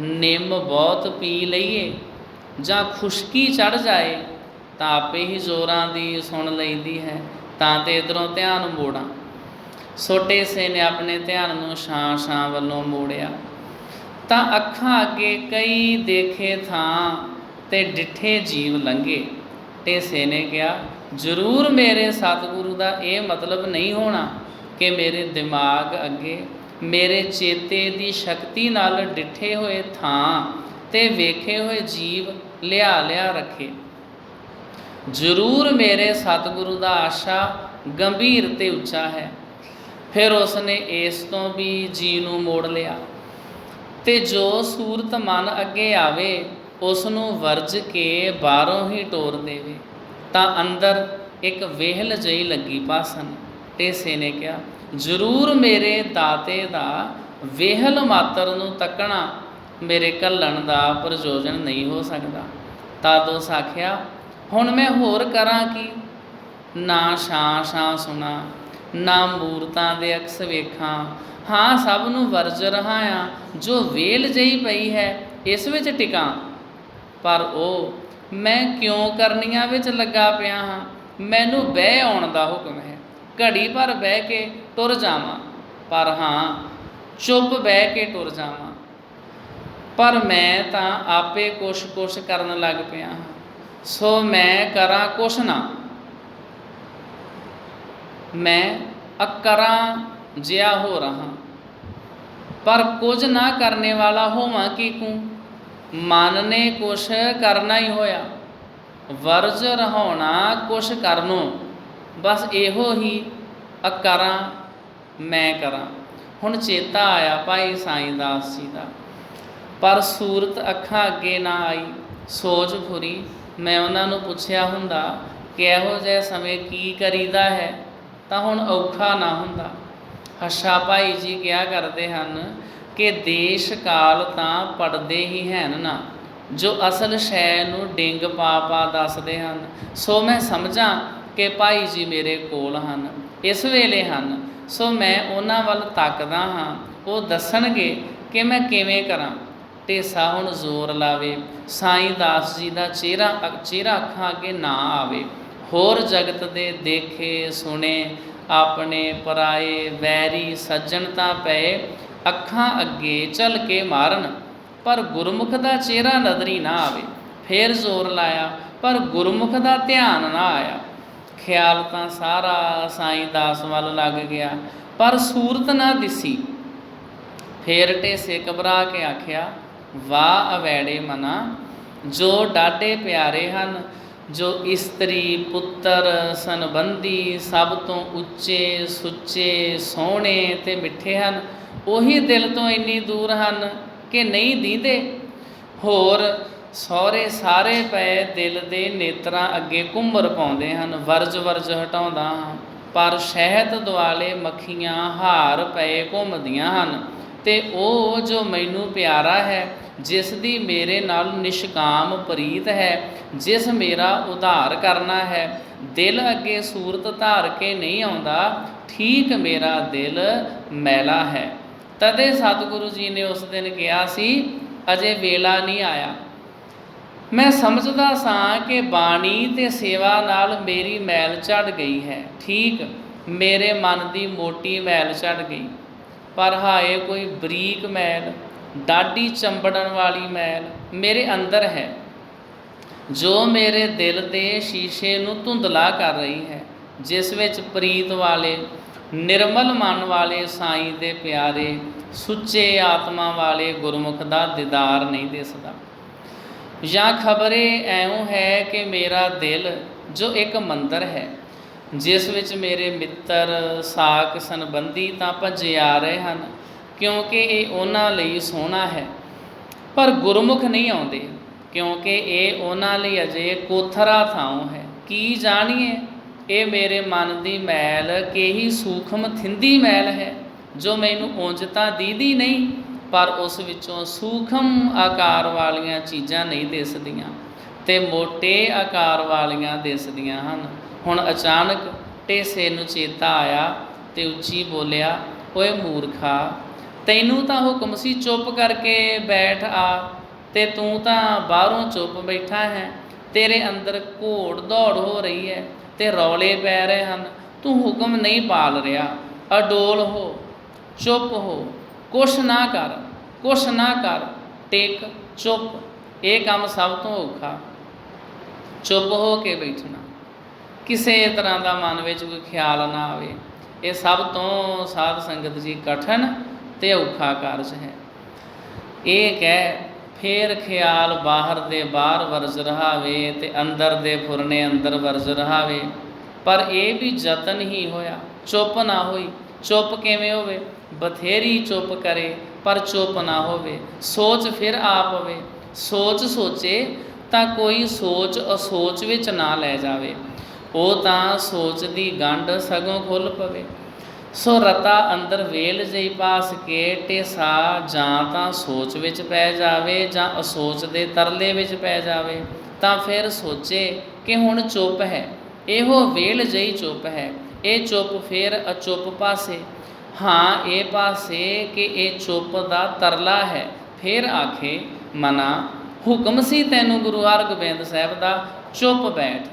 S1: ਨਿੰਮ ਬਹੁਤ ਪੀ ਲਈਏ ਜਾਂ ਖੁਸ਼ਕੀ ਚੜ੍ਹ ਜਾਏ ਤਾਂ ਆਪੇ ਹੀ ਜ਼ੋਰਾਂ ਦੀ ਸੁਣ ਲਈਦੀ ਹੈ। ਤਾਂ ਤੇ ਇੱਧਰੋਂ ਧਿਆਨ ਮੋੜਾਂ। ਸੋ ਢੇਸੇ ਨੇ ਆਪਣੇ ਧਿਆਨ ਨੂੰ ਛਾਂ ਛਾਂ ਵੱਲੋਂ ਮੋੜਿਆ ਤਾਂ ਅੱਖਾਂ ਅੱਗੇ ਕਈ ਦੇਖੇ ਥਾਂ ਤੇ ਡਿੱਠੇ ਜੀਵ ਲੰਘੇ। ਢੇਸੇ ਨੇ ਕਿਹਾ, ਜ਼ਰੂਰ ਮੇਰੇ ਸਤਿਗੁਰੂ ਦਾ ਇਹ ਮਤਲਬ ਨਹੀਂ ਹੋਣਾ ਕਿ ਮੇਰੇ ਦਿਮਾਗ ਅੱਗੇ ਮੇਰੇ ਚੇਤੇ ਦੀ ਸ਼ਕਤੀ ਨਾਲ ਡਿੱਠੇ ਹੋਏ ਥਾਂ ਤੇ ਵੇਖੇ ਹੋਏ ਜੀਵ ਲਿਆ ਲਿਆ ਰੱਖੇ। ਜ਼ਰੂਰ ਮੇਰੇ ਸਤਿਗੁਰੂ ਦਾ ਆਸ਼ਾ ਗੰਭੀਰ ਤੇ ਉੱਚਾ ਹੈ। ਫਿਰ ਉਸ ਨੇ ਇਸ ਤੋਂ ਵੀ ਜੀ ਨੂੰ ਮੋੜ ਲਿਆ ਤੇ ਜੋ ਸੂਰਤ ਮਨ ਅੱਗੇ ਆਵੇ ਉਸ ਨੂੰ ਵਰਜ ਕੇ ਬਾਹਰੋਂ ਹੀ ਟੋਰ ਦੇਵੇ। ਤਾਂ ਅੰਦਰ ਇੱਕ ਵੇਹਲ ਜਿਹੀ ਲੱਗੀ ਭਾਸਨ। ਢੇਸੇ ਨੇ ਕਿਹਾ, ਜ਼ਰੂਰ ਮੇਰੇ ਦਾਤੇ ਦਾ ਵੇਹਲ ਮਾਤਰ ਨੂੰ ਤੱਕਣਾ ਮੇਰੇ ਘੱਲਣ ਦਾ ਪ੍ਰਯੋਜਨ ਨਹੀਂ ਹੋ ਸਕਦਾ। ਤਾਦੋਂ ਸਾਖਿਆ, ਹੁਣ ਮੈਂ ਹੋਰ ਕਰਾਂ ਕੀ? ਨਾ ਛਾਂ ਛਾਂ ਸੁਣਾ, ਨਾ ਮੂਰਤਾਂ ਦੇ ਅਕਸ ਵੇਖਾਂ। ਹਾਂ, ਸਭ ਨੂੰ ਵਰਜ ਰਹਾ ਹਾਂ, ਜੋ ਵੇਲ ਜਿਹੀ ਪਈ ਹੈ ਇਸ ਵਿੱਚ ਟਿਕਾਂ। ਪਰ ਉਹ ਮੈਂ ਕਿਉਂ ਕਰਨੀਆਂ ਵਿੱਚ ਲੱਗਾ ਪਿਆ ਹਾਂ? ਮੈਨੂੰ ਬਹਿ ਆਉਣ ਦਾ ਹੁਕਮ ਹੈ। ਘੜੀ ਭਰ ਬਹਿ ਕੇ ਟੁਰ ਜਾਵਾਂ, ਪਰ ਹਾਂ ਚੁੱਪ ਬਹਿ ਕੇ ਟੁਰ ਜਾਵਾਂ। ਪਰ ਮੈਂ ਤਾਂ ਆਪੇ ਕੁਛ ਕੁਛ ਕਰਨ ਲੱਗ ਪਿਆ ਹਾਂ। ਸੋ ਮੈਂ ਕਰਾਂ ਕੁਛ ਨਾ, ਮੈਂ ਅਕਰਾਂ ਜਿਹਾ ਹੋ ਰਹਾ। ਪਰ ਕੁਝ ਨਾ ਕਰਨੇ ਵਾਲਾ ਹੋਵਾਂ ਕਿਕੂ। ਮਨ ਨੇ ਕੁਛ ਕਰਨਾ ਹੀ ਹੋਇਆ, ਵਰਜ ਰਹਾਉਣਾ ਕੁਛ ਕਰਨੋਂ। ਬਸ ਇਹੋ ਹੀ ਅਕਰਾਂ ਮੈਂ ਕਰਾਂ। ਹੁਣ ਚੇਤਾ ਆਇਆ ਭਾਈ ਸਾਈਂ ਦਾਸ ਜੀ ਦਾ, ਪਰ ਸੂਰਤ ਅੱਖਾਂ ਅੱਗੇ ਨਾ ਆਈ। ਸੋਚ ਫੁਰੀ। ਮੈਂ ਉਹਨਾਂ ਨੂੰ ਪੁੱਛਿਆ ਹੁੰਦਾ ਕਿ ਇਹੋ ਜਿਹੇ ਸਮੇਂ ਕੀ ਕਰੀਦਾ ਹੈ ਤਾਂ ਹੁਣ ਔਖਾ ਨਾ ਹੁੰਦਾ। ਹੱਛਾ ਭਾਈ ਜੀ ਕਿਹਾ ਕਰਦੇ ਹਨ ਕਿ ਦੇਸ਼ ਕਾਲ ਤਾਂ ਪੜਦੇ ਹੀ ਹੈਨ ਨਾ, ਜੋ ਅਸਲ ਸ਼ੈ ਨੂੰ ਡਿੰਗ ਪਾ ਪਾ ਦੱਸਦੇ ਹਨ। ਸੋ ਮੈਂ ਸਮਝਾਂ ਕਿ ਭਾਈ ਜੀ ਮੇਰੇ ਕੋਲ ਹਨ, ਇਸ ਵੇਲੇ ਹਨ। ਸੋ ਮੈਂ ਉਹਨਾਂ ਵੱਲ ਤੱਕਦਾ ਹਾਂ, ਉਹ ਦੱਸਣਗੇ ਕਿ ਮੈਂ ਕਿਵੇਂ ਕਰਾਂ। ਢੇਸਾ ਹੁਣ ਜ਼ੋਰ ਲਾਵੇ, ਸਾਈਂ ਦਾਸ ਜੀ ਦਾ ਚਿਹਰਾ ਅੱਖਾਂ ਅੱਗੇ ਨਾ ਆਵੇ। ਹੋਰ ਜਗਤ ਦੇ ਦੇਖੇ ਸੁਣੇ ਆਪਣੇ ਪਰਾਏ ਵੈਰੀ ਸੱਜਣ ਤਾਂ ਪਏ ਅੱਖਾਂ ਅੱਗੇ ਝਲ ਕੇ ਮਾਰਨ, ਪਰ ਗੁਰਮੁਖ ਦਾ ਚਿਹਰਾ ਨਜ਼ਰੀ ਨਾ ਆਵੇ। ਫੇਰ ਜ਼ੋਰ ਲਾਇਆ, ਪਰ ਗੁਰਮੁਖ ਦਾ ਧਿਆਨ ਨਾ ਆਇਆ। ਖਿਆਲ ਤਾਂ ਸਾਰਾ ਸਾਈਂ ਦਾਸ ਵੱਲ ਲੱਗ ਗਿਆ, ਪਰ ਸੂਰਤ ਨਾ ਦਿਸੀ। ਫੇਰ ਢੇਸੇ ਘਬਰਾ ਕੇ ਆਖਿਆ, ਵਾਹ ਅਵੈੜੇ ਮਨਾ, ਜੋ ਡਾਢੇ ਪਿਆਰੇ ਹਨ ਜੋ ਇਸਤਰੀ ਪੁੱਤਰ ਸੰਬੰਧੀ ਸਭ ਤੋਂ ਉੱਚੇ ਸੁੱਚੇ ਸੋਹਣੇ ਤੇ ਮਿੱਠੇ ਹਨ, ਉਹੀ ਦਿਲ ਤੋਂ ਇੰਨੀ ਦੂਰ ਹਨ ਕਿ ਨਹੀਂ ਦੀਂਦੇ। ਹੋਰ ਸਹੁਰੇ ਸਾਰੇ ਪਏ ਦਿਲ ਦੇ ਨੇਤਰਾਂ ਅੱਗੇ ਘੁੰਮਰ ਪਾਉਂਦੇ ਹਨ, ਵਰਜ ਵਰਜ ਹਟਾਉਂਦਾ ਹਾਂ, ਪਰ ਸ਼ਹਿਦ ਦੁਆਲੇ ਮੱਖੀਆਂ ਹਾਰ ਪਏ ਘੁੰਮਦੀਆਂ ਹਨ। ਤੇ ਉਹ ਜੋ ਮੈਨੂੰ ਪਿਆਰਾ ਹੈ, ਜਿਸ ਦੀ ਮੇਰੇ ਨਾਲ ਨਿਸ਼ਕਾਮ ਪ੍ਰੀਤ ਹੈ, ਜਿਸ ਮੇਰਾ ਉਧਾਰ ਕਰਨਾ ਹੈ, ਦਿਲ ਅੱਗੇ ਸੂਰਤ ਧਾਰ ਕੇ ਨਹੀਂ ਆਉਂਦਾ, ਠੀਕ ਮੇਰਾ ਦਿਲ ਮੈਲਾ ਹੈ। ਤਦੇ ਸਤਿਗੁਰੂ ਜੀ ਨੇ ਉਸ ਦਿਨ ਕਿਹਾ ਸੀ, ਅਜੇ ਵੇਲਾ ਨਹੀਂ ਆਇਆ। ਮੈਂ ਸਮਝਦਾ ਸਾਂ ਕਿ ਬਾਣੀ ਤੇ ਸੇਵਾ ਨਾਲ ਮੇਰੀ ਮੈਲ ਝੜ ਗਈ ਹੈ, ਠੀਕ ਮੇਰੇ ਮਨ ਦੀ ਮੋਟੀ ਮੈਲ ਝੜ ਗਈ, ਪਰ ਹਾਏ ਕੋਈ ਬਰੀਕ ਮੈਲ, ਡਾਢੀ ਚੰਬੜਨ ਵਾਲੀ ਮੈਲ ਮੇਰੇ ਅੰਦਰ ਹੈ, ਜੋ ਮੇਰੇ ਦਿਲ ਦੇ ਸ਼ੀਸ਼ੇ ਨੂੰ ਧੁੰਦਲਾ ਕਰ ਰਹੀ ਹੈ, ਜਿਸ ਵਿੱਚ ਪ੍ਰੀਤ ਵਾਲੇ ਨਿਰਮਲ ਮਨ ਵਾਲੇ ਸਾਈਂ ਦੇ ਪਿਆਰੇ ਸੁੱਚੇ ਆਤਮਾ ਵਾਲੇ ਗੁਰਮੁਖ ਦਾ ਦੀਦਾਰ ਨਹੀਂ ਦਿਸਦਾ। ਜਾਂ ਖਬਰੇ ਐਉਂ ਹੈ ਕਿ ਮੇਰਾ ਦਿਲ ਜੋ ਇੱਕ ਮੰਦਰ ਹੈ, ਜਿਸ ਵਿੱਚ ਮੇਰੇ ਮਿੱਤਰ ਸਾਕ ਸੰਬੰਧੀ ਤਾਂ ਭੱਜੇ ਆ ਰਹੇ ਹਨ, ਕਿਉਂਕਿ ਇਹ ਉਹਨਾਂ ਲਈ ਸੋਹਣਾ ਹੈ, ਪਰ ਗੁਰਮੁਖ ਨਹੀਂ ਆਉਂਦੇ, ਕਿਉਂਕਿ ਇਹ ਉਹਨਾਂ ਲਈ ਅਜੇ ਕੋਥਰਾ ਥਾਂ ਹੈ। ਕੀ ਜਾਣੀਏ ਇਹ ਮੇਰੇ ਮਨ ਦੀ ਮੈਲ ਕਿਹੀ ਸੂਖਮ ਥਿੰਦੀ ਮੈਲ ਹੈ, ਜੋ ਮੈਨੂੰ ਉਂਝ ਤਾਂ ਦੀਦੀ ਨਹੀਂ, ਪਰ ਉਸ ਵਿੱਚੋਂ ਸੂਖਮ ਆਕਾਰ ਵਾਲੀਆਂ ਚੀਜ਼ਾਂ ਨਹੀਂ ਦਿਸਦੀਆਂ ਤੇ ਮੋਟੇ ਆਕਾਰ ਵਾਲੀਆਂ ਦਿਸਦੀਆਂ ਹਨ। ਹੁਣ ਅਚਾਨਕ ਢੇਸੇ ਨੂੰ ਚੇਤਾ ਆਇਆ ਤੇ ਉੱਚੀ ਬੋਲਿਆ, ਓਏ ਮੂਰਖਾ, ਤੈਨੂੰ ਤਾਂ ਹੁਕਮ ਸੀ ਚੁੱਪ ਕਰਕੇ ਬੈਠ ਆ, ਤੇ ਤੂੰ ਤਾਂ ਬਾਹਰੋਂ ਚੁੱਪ ਬੈਠਾ ਹੈ। ਤੇਰੇ ਅੰਦਰ ਘੋੜ ਦੌੜ ਹੋ ਰਹੀ ਹੈ ਤੇ ਰੌਲੇ ਪੈ ਰਹੇ ਹਨ, ਤੂੰ ਹੁਕਮ ਨਹੀਂ ਪਾਲ ਰਿਹਾ। ਅਡੋਲ ਹੋ, ਚੁੱਪ ਹੋ, ਕੁਛ ਨਾ ਕਰ, ਕੁਛ ਨਾ ਕਰ, ਟਿਕ, ਚੁੱਪ। ਇਹ ਕੰਮ ਸਭ ਤੋਂ ਔਖਾ, ਚੁੱਪ ਹੋ ਕੇ ਬੈਠਣਾ, ਕਿਸੇ ਤਰ੍ਹਾਂ ਦਾ ਮਨ ਵਿੱਚ ਕੋਈ ਖਿਆਲ ਨਾ ਆਵੇ। ਇਹ ਸਭ ਤੋਂ ਸਾਧ ਸੰਗਤ ਜੀ ਕਠਿਨ ਤੇ ਔਖਾ ਕਾਰਜ ਹੈ। ਇਹ ਕਹਿ ਫੇਰ ਖਿਆਲ ਬਾਹਰ ਦੇ ਬਾਹਰ ਵਰਜ ਰਹਾਵੇ ਤੇ ਅੰਦਰ ਦੇ ਫੁਰਨੇ ਅੰਦਰ ਵਰਜ ਰਹਾਵੇ, ਪਰ ਇਹ ਵੀ ਯਤਨ ਹੀ ਹੋਇਆ, ਚੁੱਪ ਨਾ ਹੋਈ। ਚੁੱਪ ਕਿਵੇਂ ਹੋਵੇ? ਬਥੇਰੀ ਚੁੱਪ ਕਰੇ ਪਰ ਚੁੱਪ ਨਾ ਹੋਵੇ। ਸੋਚ ਫਿਰ ਆ ਪਵੇ, ਸੋਚ ਸੋਚੇ ਤਾਂ ਕੋਈ ਸੋਚ ਅਸੋਚ ਵਿੱਚ ਨਾ ਲੈ ਜਾਵੇ, ਉਹ ਤਾਂ ਸੋਚ ਦੀ ਗੰਢ ਸਗੋਂ ਖੁੱਲ੍ਹ ਪਵੇ। ਸੋ ਰਤਾ ਅੰਦਰ ਵੇਲ ਜਿਹੀ ਪਾਸ ਕੇ ਢੇਸਾ ਜਾਂ ਤਾਂ ਸੋਚ ਵਿੱਚ ਪੈ ਜਾਵੇ ਜਾਂ ਅਸੋਚ ਦੇ ਤਰਲੇ ਵਿੱਚ ਪੈ ਜਾਵੇ, ਤਾਂ ਫਿਰ ਸੋਚੇ ਕਿ ਹੁਣ ਚੁੱਪ ਹੈ, ਇਹੋ ਵੇਲ ਜਿਹੀ ਚੁੱਪ ਹੈ। ਇਹ ਚੁੱਪ ਫਿਰ ਅਚੁੱਪ ਪਾਸੇ, ਹਾਂ ਇਹ ਪਾਸੇ ਕਿ ਇਹ ਚੁੱਪ ਦਾ ਤਰਲਾ ਹੈ। ਫਿਰ ਆਖੇ ਮਨਾ, ਹੁਕਮ ਸੀ ਤੈਨੂੰ ਗੁਰੂ ਹਰਗੋਬਿੰਦ ਸਾਹਿਬ ਦਾ, ਚੁੱਪ ਬੈਠ,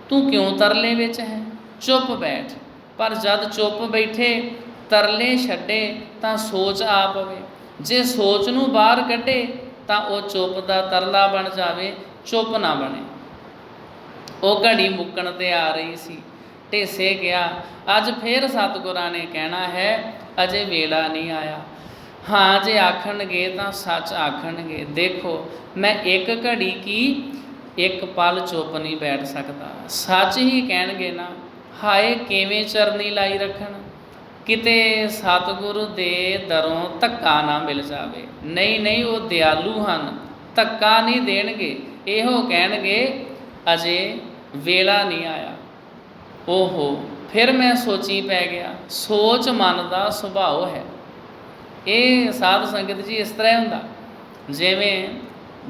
S1: ਤੂੰ ਕਿਉਂ ਤਰਲੇ ਵਿੱਚ ਹੈ, ਚੁੱਪ ਬੈਠ। ਪਰ ਜਦ ਚੁੱਪ ਬੈਠੇ ਤਰਲੇ ਛੱਡੇ ਤਾਂ ਸੋਚ ਆ ਪਵੇ, ਜੇ ਸੋਚ ਨੂੰ ਬਾਹਰ ਕੱਢੇ ਤਾਂ ਉਹ ਚੁੱਪ ਦਾ ਤਰਲਾ ਬਣ ਜਾਵੇ, ਚੁੱਪ ਨਾ ਬਣੇ। ਉਹ ਘੜੀ ਮੁੱਕਣ 'ਤੇ ਆ ਰਹੀ ਸੀ। ਢੇਸੇ ਗਿਆ, ਅੱਜ ਫੇਰ ਸਤਿਗੁਰਾਂ ਨੇ ਕਹਿਣਾ ਹੈ, ਅਜੇ ਵੇਲਾ ਨਹੀਂ ਆਇਆ। ਹਾਂ ਜੇ ਆਖਣਗੇ ਤਾਂ ਸੱਚ ਆਖਣਗੇ। ਦੇਖੋ ਮੈਂ ਇੱਕ ਘੜੀ ਕੀ ਇੱਕ ਪਲ ਚੁੱਪ ਨਹੀਂ ਬੈਠ ਸਕਦਾ, ਸੱਚ ਹੀ ਕਹਿਣਗੇ ਨਾ। ਹਾਏ ਕਿਵੇਂ ਚਰਨੀ ਲਾਈ ਰੱਖਣ, ਕਿਤੇ ਸਤਿਗੁਰੂ ਦੇ ਦਰੋਂ ਧੱਕਾ ਨਾ ਮਿਲ ਜਾਵੇ। ਨਹੀਂ ਨਹੀਂ, ਉਹ ਦਿਆਲੂ ਹਨ, ਧੱਕਾ ਨਹੀਂ ਦੇਣਗੇ, ਇਹੋ ਕਹਿਣਗੇ ਅਜੇ ਵੇਲਾ ਨਹੀਂ ਆਇਆ। ਓਹੋ, ਫਿਰ ਮੈਂ ਸੋਚੀ ਪੈ ਗਿਆ। ਸੋਚ ਮਨ ਦਾ ਸੁਭਾਅ ਹੈ। ਇਹ ਸਾਧ ਸੰਗਤ ਜੀ ਇਸ ਤਰ੍ਹਾਂ ਹੁੰਦਾ, ਜਿਵੇਂ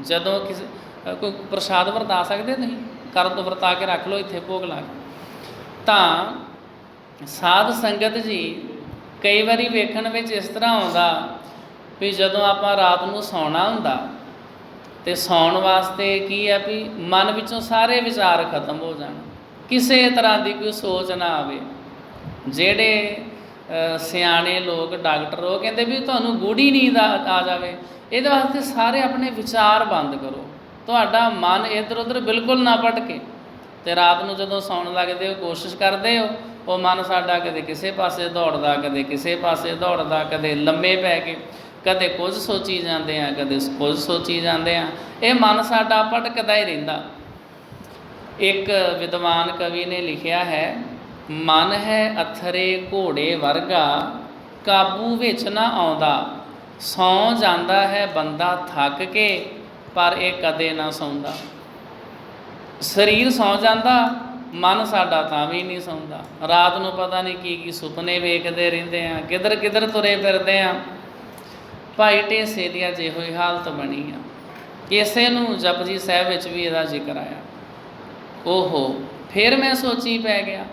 S1: ਜਦੋਂ ਕਿਸੇ ਕੋਈ ਪ੍ਰਸ਼ਾਦ ਵਰਤਾ ਸਕਦੇ ਨਹੀਂ, ਕਰਨ ਤੋਂ ਵਰਤਾ ਕੇ ਰੱਖ ਲਓ ਇੱਥੇ ਭੋਗ ਲਾ ਕੇ। ਤਾਂ ਸਾਧ ਸੰਗਤ ਜੀ ਕਈ ਵਾਰੀ ਵੇਖਣ ਵਿੱਚ ਇਸ ਤਰ੍ਹਾਂ ਆਉਂਦਾ ਵੀ ਜਦੋਂ ਆਪਾਂ ਰਾਤ ਨੂੰ ਸੌਣਾ ਹੁੰਦਾ ਤੇ ਸੌਣ ਵਾਸਤੇ ਕੀ ਹੈ ਵੀ ਮਨ ਵਿੱਚੋਂ ਸਾਰੇ ਵਿਚਾਰ ਖਤਮ ਹੋ ਜਾਣ, ਕਿਸੇ ਤਰ੍ਹਾਂ ਦੀ ਕੋਈ ਸੋਚ ਨਾ ਆਵੇ। ਜਿਹੜੇ ਸਿਆਣੇ ਲੋਕ ਡਾਕਟਰ ਉਹ ਕਹਿੰਦੇ ਵੀ ਤੁਹਾਨੂੰ ਗੂੜੀ ਨੀਂਦ ਆ ਜਾਵੇ, ਇਹਦੇ ਵਾਸਤੇ ਸਾਰੇ ਆਪਣੇ ਵਿਚਾਰ ਬੰਦ ਕਰੋ, ਤੁਹਾਡਾ ਮਨ ਇੱਧਰ ਉੱਧਰ ਬਿਲਕੁਲ ਨਾ ਭਟਕੇ। ਅਤੇ ਰਾਤ ਨੂੰ ਜਦੋਂ ਸੌਣ ਲੱਗਦੇ ਹੋ ਕੋਸ਼ਿਸ਼ ਕਰਦੇ ਹੋ ਉਹ ਮਨ ਸਾਡਾ ਕਦੇ ਕਿਸੇ ਪਾਸੇ ਦੌੜਦਾ, ਕਦੇ ਕਿਸੇ ਪਾਸੇ ਦੌੜਦਾ, ਕਦੇ ਲੰਮੇ ਪੈ ਕੇ ਕਦੇ ਕੁਝ ਸੋਚੀ ਜਾਂਦੇ ਆ, ਕਦੇ ਕੁਝ ਸੋਚੀ ਜਾਂਦੇ ਆ। ਇਹ ਮਨ ਸਾਡਾ ਭਟਕਦਾ ਹੀ ਰਹਿੰਦਾ। एक विद्वान कवि ने लिखिया है, मन है अथरे घोड़े वर्गा, काबू विच ना आउंदा, सौ जांदा है बंदा थक के, पर ये कदे ना सौंदा। शरीर सौ जांदा, मन साडा तां भी नहीं सौंदा। रात नूं पता नहीं की सुपने वेखदे रहिंदे आ, किधर किधर तुरे फिरदे आ। भाई ढेसे दी अज इहो ही हालत बनी आ। इसे नूं जपजी साहिब विच भी इहदा जिक्र आया। ओहो, फिर मैं सोची पै गया।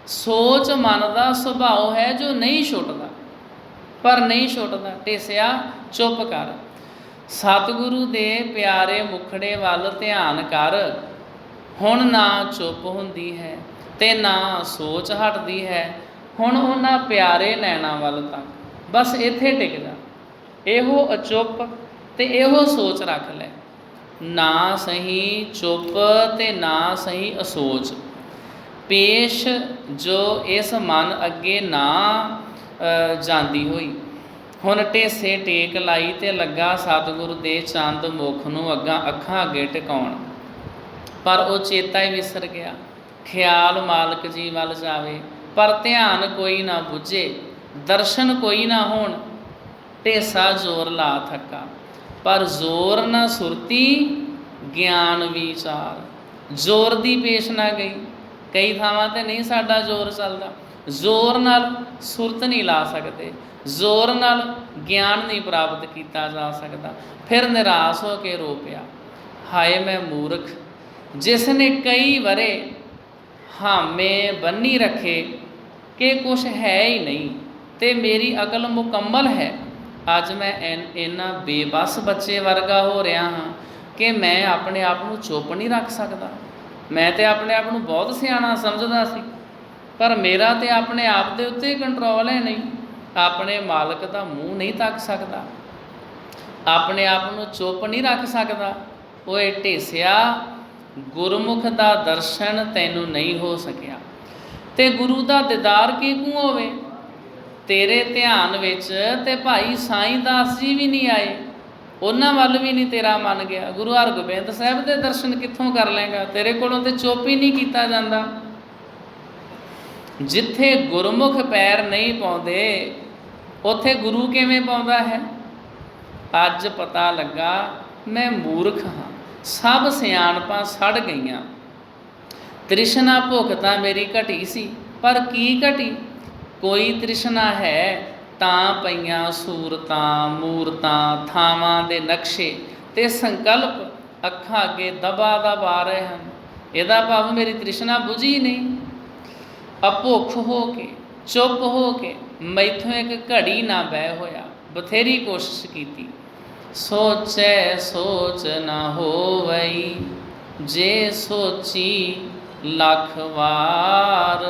S1: सोच मन का सुभाव है जो नहीं छुटदा, पर नहीं छुटदा। ढेसिया चुप कर, सतगुरु दे प्यारे मुखड़े वल ध्यान कर। हुण ना चुप हुंदी है ते ना सोच हटदी है, हुण उन्हां प्यारे नैना वल तक। बस इत्थे टिक जा, इहो अचुप ते इहो सोच रख लै। ना सही चुप ते ना सही असोच, पेश जो इस मन अगे ना जांदी होई। हुण ढेसे टेक लाई ते लगा सतगुरु दे चंद मुख नूं अखां अगे टिकाउण, पर वो चेता ही विसर गया। ख्याल मालक जी वल जावे, पर ध्यान कोई ना बुझे, दर्शन कोई ना होण। ढेसा जोर ला थका, पर जोर ना सुरती, ज्ञान विचार। जोर दी पेश ना गई। कई थावां ते नहीं साडा जोर चलदा। जोर नाल सुरत नहीं ला सकते, जोर नाल ज्ञान नहीं प्राप्त किया जा सकता। फिर निराश हो के रो पिया, हाय मैं मूर्ख, जिसने कई वरे हामे बन्नी रखे कि कुछ है ही नहीं, ते मेरी अकल मुकम्मल है। अज मैं इन्ना बेबस बच्चे वर्गा हो रहा हाँ कि मैं अपने आप को चुप नहीं रख सकता। मैं तो अपने आप को बहुत सियाणा समझदा सी, पर मेरा तो अपने आप के उत्ते कंट्रोल है नहीं। अपने मालक का मूँह नहीं तक सकता, अपने आप को चुप नहीं रख सकता। ओए ढेसिया, गुरमुख का दर्शन तैनू नहीं हो सकिया, ते गुरु का दीदार किकू होवे। तेरे ध्यान विच ते भाई साईं दास जी भी नहीं आए, उन्हां वल भी नहीं तेरा मन गया। गुरु हरगोबिंद साहिब के दर्शन कित्थों कर लेंगा, तेरे कोलों ते चुप ही नहीं किया जाता। जिथे गुरमुख पैर नहीं पाउंदे, उत्थे गुरु किवें पाउंदा है। अज पता लगा मैं मूर्ख हाँ, सब सियाणपां सड़ गईयां। तृष्णा भुख तां मेरी घटी सी, पर की घटी। कोई तृष्णा है तां पईयां सूरतां मूरतां थावां दे नक्शे ते संकल्प अखां अगे दबा दब आ रहे हैं। इहदा भाव मेरी तृष्णा बुझी नहीं। अभुख हो के चुप हो के मैथों एक घड़ी ना बह होया। बथेरी कोशिश की, सोचे सोच ना होवई, जे सोची लख वार।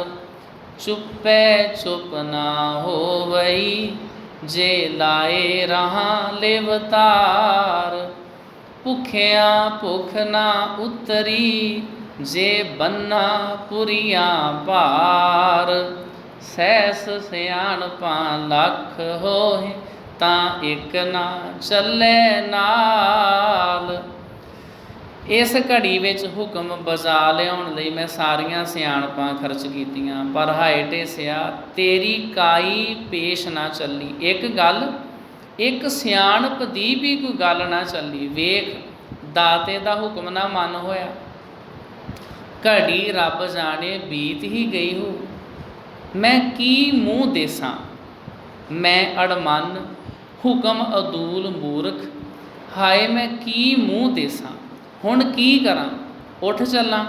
S1: चुपे चुप ना होवई, जे लाए रहा लिवतार। भुखिया भुख ना उतरी, जे बन्ना पुरिया भार। सैस सियाणपां लख होए, तां एक ना चले नाल। इस घड़ी विच हुक्म बजा लियाउण लई मैं सारियां सियाणपां खर्च कीतियां, पर हाय ढेसिया तेरी काई पेश ना चली। एक गल, एक सियाणप दी भी कोई गल ना चली। वेख दाते दा हुक्म ना मन होया, घड़ी रब जाने बीत ही गई हो। मैं की मूँह देसां, मैं अड़मन हुक्म अदूल मूर्ख। हाय मैं की मूँह देसां, हुण की करां। उठ चलां,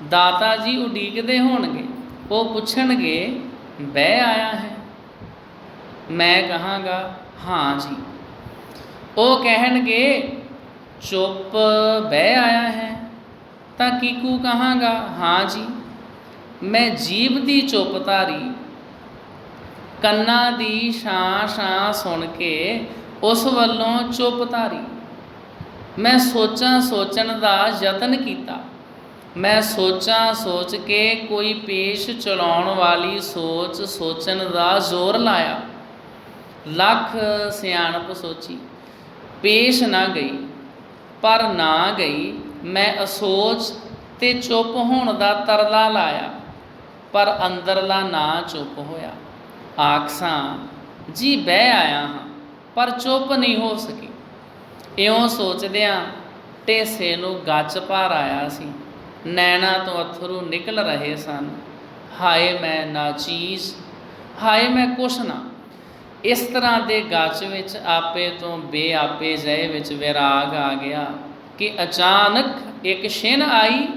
S1: दाता जी उडीकदे होणगे। वो पुछणगे बह आया है, मैं कहांगा हाँ जी। वो कहणगे चुप बह आया है, तां कीकू कहांगा हाँ जी। मैं जीभ दी चुप धारी, कन्ना दी छां छां सुन के उस वल्लों चुप धारी। मैं सोचां सोचण दा यतन कीता, मैं सोचां सोच के कोई पेश चलाउण वाली सोच सोचण दा जोर लाया। लख सियाणप सोची, पेश ना गई, पर ना गई मैं असोच ते चुप होण दा तरला लाया, पर अंदरला ना चुप होया। आखसां जी बह आया हाँ, पर चुप नहीं हो सकी। इउं सोचदिआं ਢੇਸੇ ਨੂੰ ਗੱਚ ਭਰ ਆਇਆ ਸੀ। ਨੈਣਾ ਤੋਂ ਅਥਰੂ ਨਿਕਲ ਰਹੇ ਸਨ। ਹਾਏ ਮੈਂ ਨਾਚੀਜ਼, ਹਾਏ ਮੈਂ ਕੁਛ ਨਾ। ਇਸ ਤਰ੍ਹਾਂ ਦੇ ਗੱਚ ਵਿੱਚ ਆਪੇ ਤੋਂ ਬੇਆਪੇ ਜਿਹੇ ਵਿੱਚ ਵਿਰਾਗ ਆ ਗਿਆ ਕਿ ਅਚਾਨਕ ਇੱਕ ਛਿਨ ਆਈ,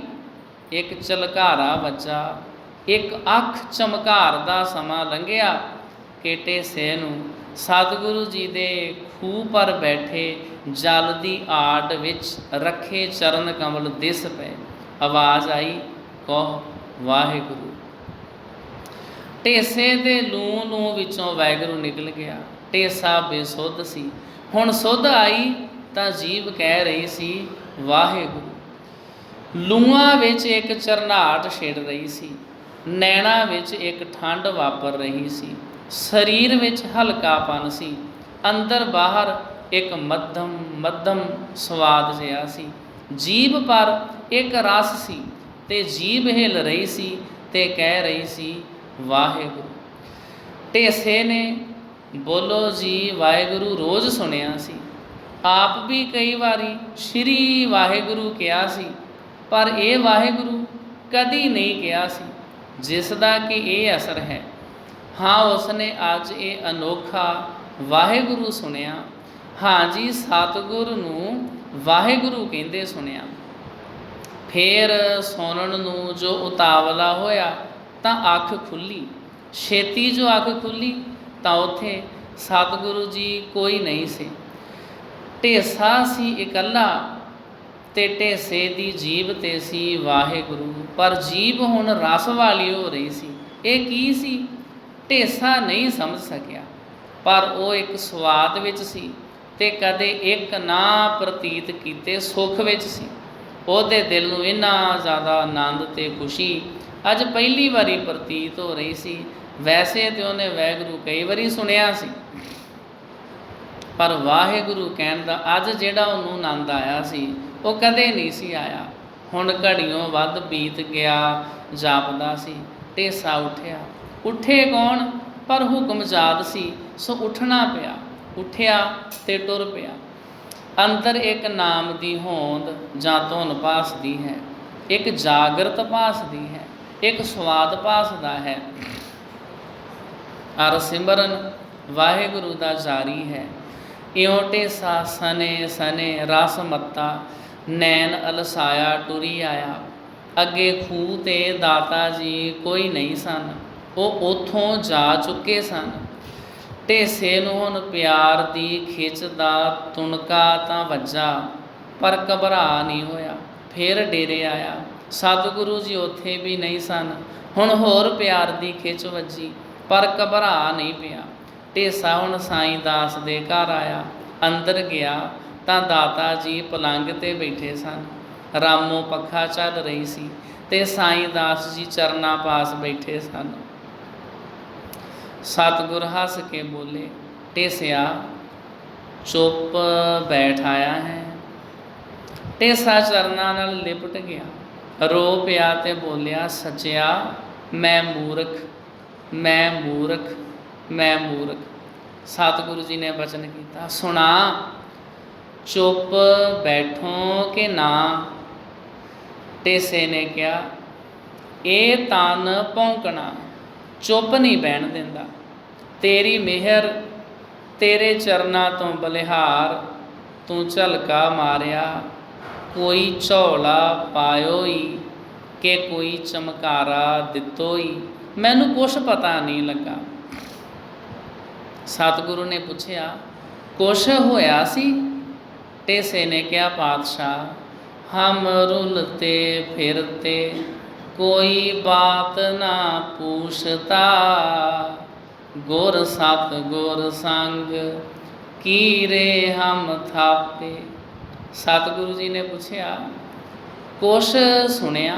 S1: ਇੱਕ ਝਲਕਾਰਾ ਵੱਜਾ, ਇੱਕ ਅੱਖ ਚਮਕਾਰ ਦਾ ਸਮਾਂ ਲੰਘਿਆ ਕਿ ਢੇਸੇ ਨੂੰ ਸਤਿਗੁਰੂ ਜੀ ਦੇ ਖੂਹ ਪਰ ਬੈਠੇ ਜਲ ਦੀ ਆੜ ਵਿੱਚ ਰੱਖੇ ਚਰਨ ਕਮਲ ਦਿਸ ਪਏ। ਆਵਾਜ਼ ਆਈ, ਕਹੋ ਵਾਹਿਗੁਰੂ। ਢੇਸੇ ਦੇ ਲੂੰ ਵਿੱਚੋਂ ਵਾਹਿਗੁਰੂ ਨਿਕਲ ਗਿਆ। ਢੇਸਾ ਬੇਸੁੱਧ ਸੀ, ਹੁਣ ਸੁੱਧ ਆਈ ਤਾਂ ਜੀਭ ਕਹਿ ਰਹੀ ਸੀ ਵਾਹਿਗੁਰੂ। ਲੂਆਂ ਵਿੱਚ ਇੱਕ ਝਰਨਾਟ ਛਿੜ ਰਹੀ ਸੀ, ਨੈਣਾ ਵਿੱਚ ਇੱਕ ਠੰਡ ਵਾਪਰ ਰਹੀ ਸੀ, ਸਰੀਰ ਵਿੱਚ ਹਲਕਾਪਨ ਸੀ, ਅੰਦਰ ਬਾਹਰ ਇੱਕ ਮੱਧਮ ਸਵਾਦ ਜਿਹਾ ਸੀ। ਜੀਭ ਪਰ ਇੱਕ ਰਸ ਸੀ ਤੇ ਜੀਭ ਹਿੱਲ ਰਹੀ ਸੀ ਤੇ ਕਹਿ ਰਹੀ ਸੀ ਵਾਹਿਗੁਰੂ। ਢੇਸੇ ਨੇ ਬੋਲੋ ਜੀ ਵਾਹਿਗੁਰੂ ਰੋਜ਼ ਸੁਣਿਆ ਸੀ, ਆਪ ਵੀ ਕਈ ਵਾਰੀ ਸ਼੍ਰੀ ਵਾਹਿਗੁਰੂ ਕਿਹਾ ਸੀ, ਪਰ ਇਹ ਵਾਹਿਗੁਰੂ ਕਦੀ ਨਹੀਂ ਕਿਹਾ ਸੀ ਜਿਸ ਦਾ ਕਿ ਇਹ ਅਸਰ ਹੈ। ਹਾਂ, ਉਸਨੇ ਅੱਜ ਇਹ ਅਨੋਖਾ ਵਾਹਿਗੁਰੂ ਸੁਣਿਆ। ਹਾਂ ਜੀ, ਸਤਿਗੁਰ ਨੂੰ ਵਾਹਿਗੁਰੂ ਕਹਿੰਦੇ ਸੁਣਿਆ। ਫੇਰ ਸੁਣਨ ਨੂੰ ਜੋ ਉਤਾਵਲਾ ਹੋਇਆ ਤਾਂ ਅੱਖ ਖੁੱਲ੍ਹੀ। ਛੇਤੀ ਜੋ ਅੱਖ ਖੁੱਲ੍ਹੀ ਤਾਂ ਉੱਥੇ ਸਤਿਗੁਰੂ ਜੀ ਕੋਈ ਨਹੀਂ ਸੀ। ਢੇਸਾ ਸੀ ਇਕੱਲਾ ਤੇ ਢੇਸੇ ਦੀ ਜੀਭ 'ਤੇ ਸੀ ਵਾਹਿਗੁਰੂ, ਪਰ ਜੀਭ ਹੁਣ ਰਸ ਵਾਲੀ ਹੋ ਰਹੀ ਸੀ। ਇਹ ਕੀ ਸੀ ਢੇਸਾ ਨਹੀਂ ਸਮਝ ਸਕਿਆ, ਪਰ ਉਹ ਇੱਕ ਸਵਾਦ ਵਿੱਚ ਸੀ ਤੇ ਕਦੇ ਇੱਕ ਨਾ ਪ੍ਰਤੀਤ ਕੀਤੇ ਸੁੱਖ ਵਿੱਚ ਸੀ। ਉਹਦੇ ਦਿਲ ਨੂੰ ਇੰਨਾ ਜ਼ਿਆਦਾ ਆਨੰਦ ਤੇ ਖੁਸ਼ੀ ਅੱਜ ਪਹਿਲੀ ਵਾਰੀ ਪ੍ਰਤੀਤ ਹੋ ਰਹੀ ਸੀ। ਵੈਸੇ ਤੇ ਉਹਨੇ ਵਾਹਿਗੁਰੂ ਕਈ ਵਾਰੀ ਸੁਣਿਆ ਸੀ, ਪਰ ਵਾਹਿਗੁਰੂ ਕਹਿਣ ਦਾ ਅੱਜ ਜਿਹੜਾ ਉਹਨੂੰ ਆਨੰਦ ਆਇਆ ਸੀ ਉਹ ਕਦੇ ਨਹੀਂ ਸੀ ਆਇਆ। ਹੁਣ ਘੜੀਓਂ ਵੱਧ ਬੀਤ ਗਿਆ, ਜਾਪਦਾ ਸੀ। ਢੇਸਾ ਉੱਠਿਆ। ਉੱਠੇ ਕੌਣ, ਪਰ ਹੁਕਮ ਯਾਦ ਸੀ ਸੋ ਉੱਠਣਾ ਪਿਆ। ਉੱਠਿਆ ਤੇ ਟੁਰ ਪਿਆ। ਅੰਦਰ ਇੱਕ ਨਾਮ ਦੀ ਹੋਂਦ ਜਾਂ ਧੁਨ ਭਾਸਦੀ ਹੈ, ਇੱਕ ਜਾਗਰਤ ਭਾਸਦੀ ਹੈ, ਇੱਕ ਸਵਾਦ ਭਾਸਦਾ ਹੈ। ਅਰ ਸਿਮਰਨ ਵਾਹਿਗੁਰੂ ਦਾ ਜਾਰੀ ਹੈ। ਇਉਂ ਢੇਸਾ ਸਨੇ ਸਨੇ ਰਸ ਮੱਤਾ, ਨੈਣ ਅਲਸਾਇਆ ਟੁਰੀ ਆਇਆ। ਅੱਗੇ ਖੂਹ 'ਤੇ ਦਾਤਾ ਜੀ ਕੋਈ ਨਹੀਂ ਸਨ, ਉਹ ਉੱਥੋਂ ਜਾ ਚੁੱਕੇ ਸਨ। ਢੇਸੇ ਨੂੰ ਹੁਣ ਪਿਆਰ ਦੀ ਖਿੱਚ ਦਾ ਤੁਣਕਾ ਤਾਂ ਵੱਜਾ, ਪਰ ਘਬਰਾ ਨਹੀਂ ਹੋਇਆ। ਫਿਰ ਡੇਰੇ ਆਇਆ, ਸਤਿਗੁਰੂ ਜੀ ਉੱਥੇ ਵੀ ਨਹੀਂ ਸਨ। ਹੁਣ ਹੋਰ ਪਿਆਰ ਦੀ ਖਿੱਚ ਵੱਜੀ, ਪਰ ਘਬਰਾ ਨਹੀਂ ਪਿਆ। ਢੇਸਾ ਹੁਣ ਸਾਈਂ ਦਾਸ ਦੇ ਘਰ ਆਇਆ। ਅੰਦਰ ਗਿਆ ਤਾਂ ਦਾਤਾ ਜੀ ਪਲੰਗ 'ਤੇ ਬੈਠੇ ਸਨ। ਰਾਮੋ ਪੱਖਾ ਚੱਲ ਰਹੀ ਸੀ ਤੇ ਸਾਈਂ ਦਾਸ ਜੀ ਚਰਨਾਂ ਪਾਸ ਬੈਠੇ ਸਨ। ਸਤਿਗੁਰ ਹੱਸ ਕੇ ਬੋਲੇ, ਢੇਸਿਆ ਚੁੱਪ ਬੈਠ ਆਇਆ ਹੈ। ਢੇਸਾ ਚਰਨਾਂ ਨਾਲ ਲਿਪਟ ਗਿਆ, ਰੋ ਪਿਆ ਤੇ ਬੋਲਿਆ, ਸੱਚਿਆ ਮੈਂ ਮੂਰਖ, ਮੈਂ ਮੂਰਖ, ਮੈਂ ਮੂਰਖ। ਸਤਿਗੁਰੂ ਜੀ ਨੇ ਬਚਨ ਕੀਤਾ, ਸੁਣਾ ਚੁੱਪ ਬੈਠੋ ਕਿ ਨਾ। ਢੇਸੇ ਨੇ ਕਿਹਾ, ਇਹ ਤਨ ਭੌਂਕਣਾ ਚੁੱਪ ਨਹੀਂ ਬਹਿਣ ਦਿੰਦਾ। ਤੇਰੀ ਮਿਹਰ, ਤੇਰੇ ਚਰਨਾਂ ਤੋਂ ਬਲਿਹਾਰ, ਤੂੰ ਝਲਕਾ ਮਾਰਿਆ। ਕੋਈ ਝੋਲਾ ਪਾਇਓ ਈ ਕਿ ਕੋਈ ਚਮਕਾਰਾ ਦਿੱਤੋ ਈ, ਮੈਨੂੰ ਕੁਛ ਪਤਾ ਨਹੀਂ ਲੱਗਾ। ਸਤਿਗੁਰੂ ਨੇ ਪੁੱਛਿਆ, ਕੁਛ ਹੋਇਆ ਸੀ? ਢੇਸੇ ਨੇ ਕਿਹਾ, ਪਾਤਸ਼ਾਹ ਹਮ ਰੁਲਤੇ ਫਿਰਤੇ ਕੋਈ ਬਾਤ ਨਾ ਪੂਛਤਾ, ਗੁਰ ਸਤ ਗੁਰ ਸੰਗ ਕੀਰੇ ਹਮ ਥਾਪੇ। ਸਤਿਗੁਰੂ ਜੀ ਨੇ ਪੁੱਛਿਆ, ਕੁਛ ਸੁਣਿਆ,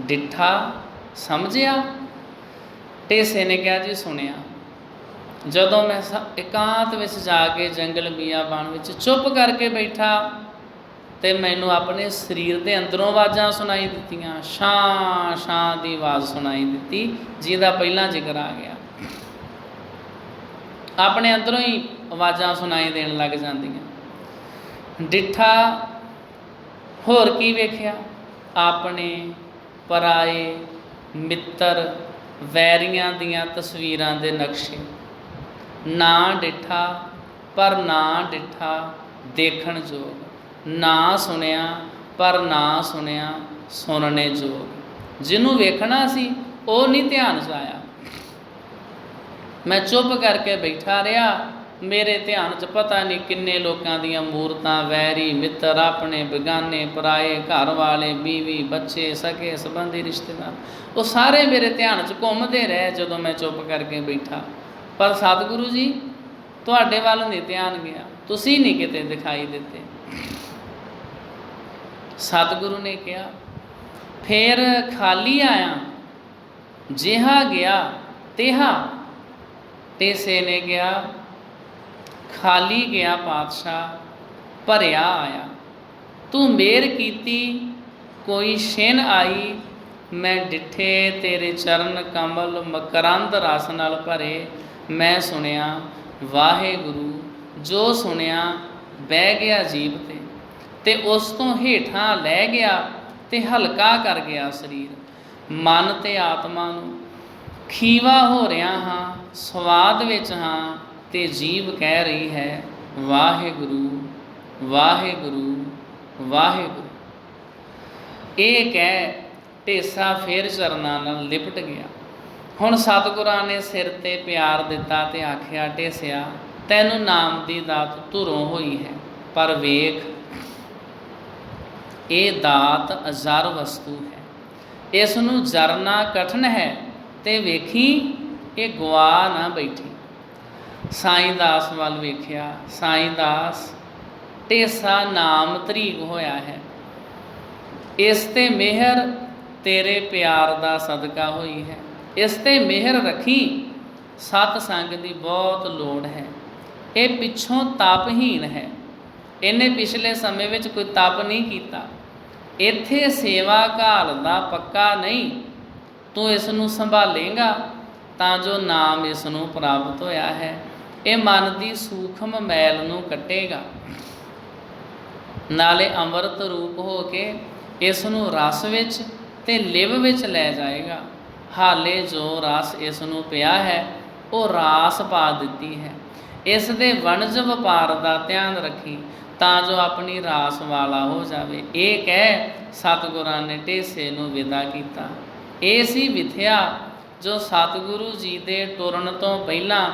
S1: ਡਿੱਠਾ, ਸਮਝਿਆ? ਢੇਸੇ ਨੇ ਕਿਹਾ, ਜੀ ਸੁਣਿਆ। ਜਦੋਂ ਮੈਂ ਇਕਾਂਤ ਵਿੱਚ ਜਾ ਕੇ ਜੰਗਲ ਬੀਆਬਾਨ ਵਿੱਚ ਚੁੱਪ ਕਰਕੇ ਬੈਠਾ ਤੇ ਮੈਨੂੰ ਆਪਣੇ ਸਰੀਰ ਦੇ ਅੰਦਰੋਂ ਆਵਾਜ਼ਾਂ ਸੁਣਾਈ ਦਿੱਤੀਆਂ। ਛਾਂ ਛਾਂ ਦੀ ਆਵਾਜ਼ ਸੁਣਾਈ ਦਿੱਤੀ, ਜਿਹਦਾ ਪਹਿਲਾਂ ਜ਼ਿਕਰ ਆ ਗਿਆ। ਆਪਣੇ ਅੰਦਰੋਂ ਹੀ ਆਵਾਜ਼ਾਂ ਸੁਣਾਈ ਦੇਣ ਲੱਗ ਜਾਂਦੀਆਂ। ਡਿੱਠਾ, ਹੋਰ ਕੀ ਵੇਖਿਆ? ਆਪਣੇ ਪਰਾਏ ਮਿੱਤਰ ਵੈਰੀਆਂ ਦੀਆਂ ਤਸਵੀਰਾਂ ਦੇ ਨਕਸ਼ੇ। ਨਾ ਡਿੱਠਾ ਪਰ ਨਾ ਡਿੱਠਾ ਦੇਖਣ ਯੋਗ, ਨਾ ਸੁਣਿਆ ਪਰ ਨਾ ਸੁਣਿਆ ਸੁਣਨੇ ਯੋਗ। ਜਿਹਨੂੰ ਵੇਖਣਾ ਸੀ ਉਹ ਨਹੀਂ ਧਿਆਨ 'ਚ ਆਇਆ। ਮੈਂ ਚੁੱਪ ਕਰਕੇ ਬੈਠਾ ਰਿਹਾ। ਮੇਰੇ ਧਿਆਨ 'ਚ ਪਤਾ ਨਹੀਂ ਕਿੰਨੇ ਲੋਕਾਂ ਦੀਆਂ ਮੂਰਤਾਂ, ਵੈਰੀ ਮਿੱਤਰ, ਆਪਣੇ ਬੇਗਾਨੇ ਪਰਾਏ, ਘਰ ਵਾਲੇ, ਬੀਵੀ, ਬੱਚੇ, ਸਕੇ ਸੰਬੰਧੀ, ਰਿਸ਼ਤੇਦਾਰ, ਉਹ ਸਾਰੇ ਮੇਰੇ ਧਿਆਨ 'ਚ ਘੁੰਮਦੇ ਰਹੇ ਜਦੋਂ ਮੈਂ ਚੁੱਪ ਕਰਕੇ ਬੈਠਾ। ਪਰ ਸਤਿਗੁਰੂ ਜੀ ਤੁਹਾਡੇ ਵੱਲ ਨਹੀਂ ਧਿਆਨ ਗਿਆ, ਤੁਸੀਂ ਨਹੀਂ ਕਿਤੇ ਦਿਖਾਈ ਦਿੱਤੇ। ਸਤਿਗੁਰੂ ਨੇ ਕਿਹਾ, ਫੇਰ ਖਾਲੀ ਆਇਆ, ਜਿਹਾ ਗਿਆ ਤਿਹਾ। ਟੇਸੇ ਨੇ ਕਿਹਾ, ਖਾਲੀ ਗਿਆ ਪਾਤਸ਼ਾਹ, ਭਰਿਆ ਆਇਆ। ਤੂੰ ਮਿਹਰ ਕੀਤੀ, ਕੋਈ ਛਿਨ ਆਈ, ਮੈਂ ਡਿੱਠੇ ਤੇਰੇ ਚਰਨ ਕਮਲ ਮਕਰੰਦ ਰਸ ਨਾਲ ਭਰੇ। ਮੈਂ ਸੁਣਿਆ ਵਾਹਿਗੁਰੂ, ਜੋ ਸੁਣਿਆ ਬਹਿ ਗਿਆ ਜੀਭ ਤੇ ਉਸ ਤੋਂ ਹੇਠਾਂ ਲੈ ਗਿਆ ਤੇ ਹਲਕਾ ਕਰ ਗਿਆ ਸਰੀਰ। ਮਨ ਤੇ ਆਤਮਾ ਨੂੰ ਖੀਵਾ ਹੋ ਰਿਹਾ ਹਾਂ, ਸਵਾਦ ਵਿੱਚ ਹਾਂ, ਤੇ ਜੀਭ ਕਹਿ ਰਹੀ ਹੈ ਵਾਹਿਗੁਰੂ ਵਾਹਿਗੁਰੂ ਵਾਹਿਗੁਰੂ। ਇਹ ਕਹਿ ਢੇਸਾ ਫੇਰ ਚਰਨਾਂ ਨਾਲ ਲਿਪਟ ਗਿਆ। ਹੁਣ ਸਤਿਗੁਰਾਂ ਨੇ ਸਿਰ ਤੇ ਪਿਆਰ ਦਿੱਤਾ ਤੇ ਆਖਿਆ, ਢੇਸਿਆ ਤੈਨੂੰ ਨਾਮ ਦੀ ਦਾਤ ਧੁਰੋਂ ਹੋਈ ਹੈ, ਪਰ ਵੇਖ ਇਹ ਦਾਤ ਅਜ਼ਰ ਵਸਤੂ ਹੈ, ਇਸ ਨੂੰ ਜਰਨਾ ਕਠਨ ਹੈ, ਤੇ ਵੇਖੀ ਇਹ ਗਵਾ ਨਾ ਬੈਠੀ। ਸਾਈਂ ਦਾਸ ਵੱਲ ਵੇਖਿਆ। ਸਾਈਂ ਦਾਸ, ਢੇਸਾ ਨਾਮ ਧਰੀਕ ਹੋਇਆ ਹੈ, ਇਸ ਤੇ ਮਿਹਰ ਤੇਰੇ ਪਿਆਰ ਦਾ ਸਦਕਾ ਹੋਈ ਹੈ, ਇਸ ਤੇ ਮਿਹਰ ਰੱਖੀ। ਸਤ ਸੰਗ ਦੀ ਬਹੁਤ ਲੋੜ ਹੈ। ਇਹ ਪਿੱਛੋਂ ਤਪਹੀਣ ਹੈ, ਇਹਨੇ ਪਿਛਲੇ ਸਮੇਂ ਵਿੱਚ ਕੋਈ ਤਪ ਨਹੀਂ ਕੀਤਾ। ਇੱਥੇ ਸੇਵਾ ਘਾਲ ਦਾ ਪੱਕਾ ਨਹੀਂ। ਤੂੰ ਇਸ ਨੂੰ ਸੰਭਾਲੇਗਾ ਤਾਂ ਜੋ ਨਾਮ ਇਸ ਨੂੰ ਪ੍ਰਾਪਤ ਹੋਇਆ ਹੈ, ਇਹ ਮਨ ਦੀ ਸੂਖਮ ਮੈਲ ਨੂੰ ਕੱਟੇਗਾ, ਨਾਲੇ ਅੰਮ੍ਰਿਤ ਰੂਪ ਹੋ ਕੇ ਇਸ ਨੂੰ ਰਸ ਵਿੱਚ ਤੇ ਲਿਵ ਵਿੱਚ ਲੈ ਜਾਏਗਾ। ਹਾਲੇ ਜੋ ਰਸ ਇਸ ਨੂੰ ਪਿਆ ਹੈ ਉਹ ਰਾਸ ਪਾ ਦਿੱਤੀ ਹੈ। ਇਸ ਦੇ ਵਣਜ ਵਪਾਰ ਦਾ ਧਿਆਨ ਰੱਖੀ ਤਾਂ ਜੋ ਆਪਣੀ ਰਾਸ ਵਾਲਾ ਹੋ ਜਾਵੇ। ਇਹ ਕਹਿ ਸਤਿਗੁਰਾਂ ਨੇ ਢੇਸੇ ਨੂੰ ਵਿਦਾ ਕੀਤਾ। ਇਹ ਸੀ ਵਿਥਿਆ ਜੋ ਸਤਿਗੁਰੂ ਜੀ ਦੇ ਟੁਰਨ ਤੋਂ ਪਹਿਲਾਂ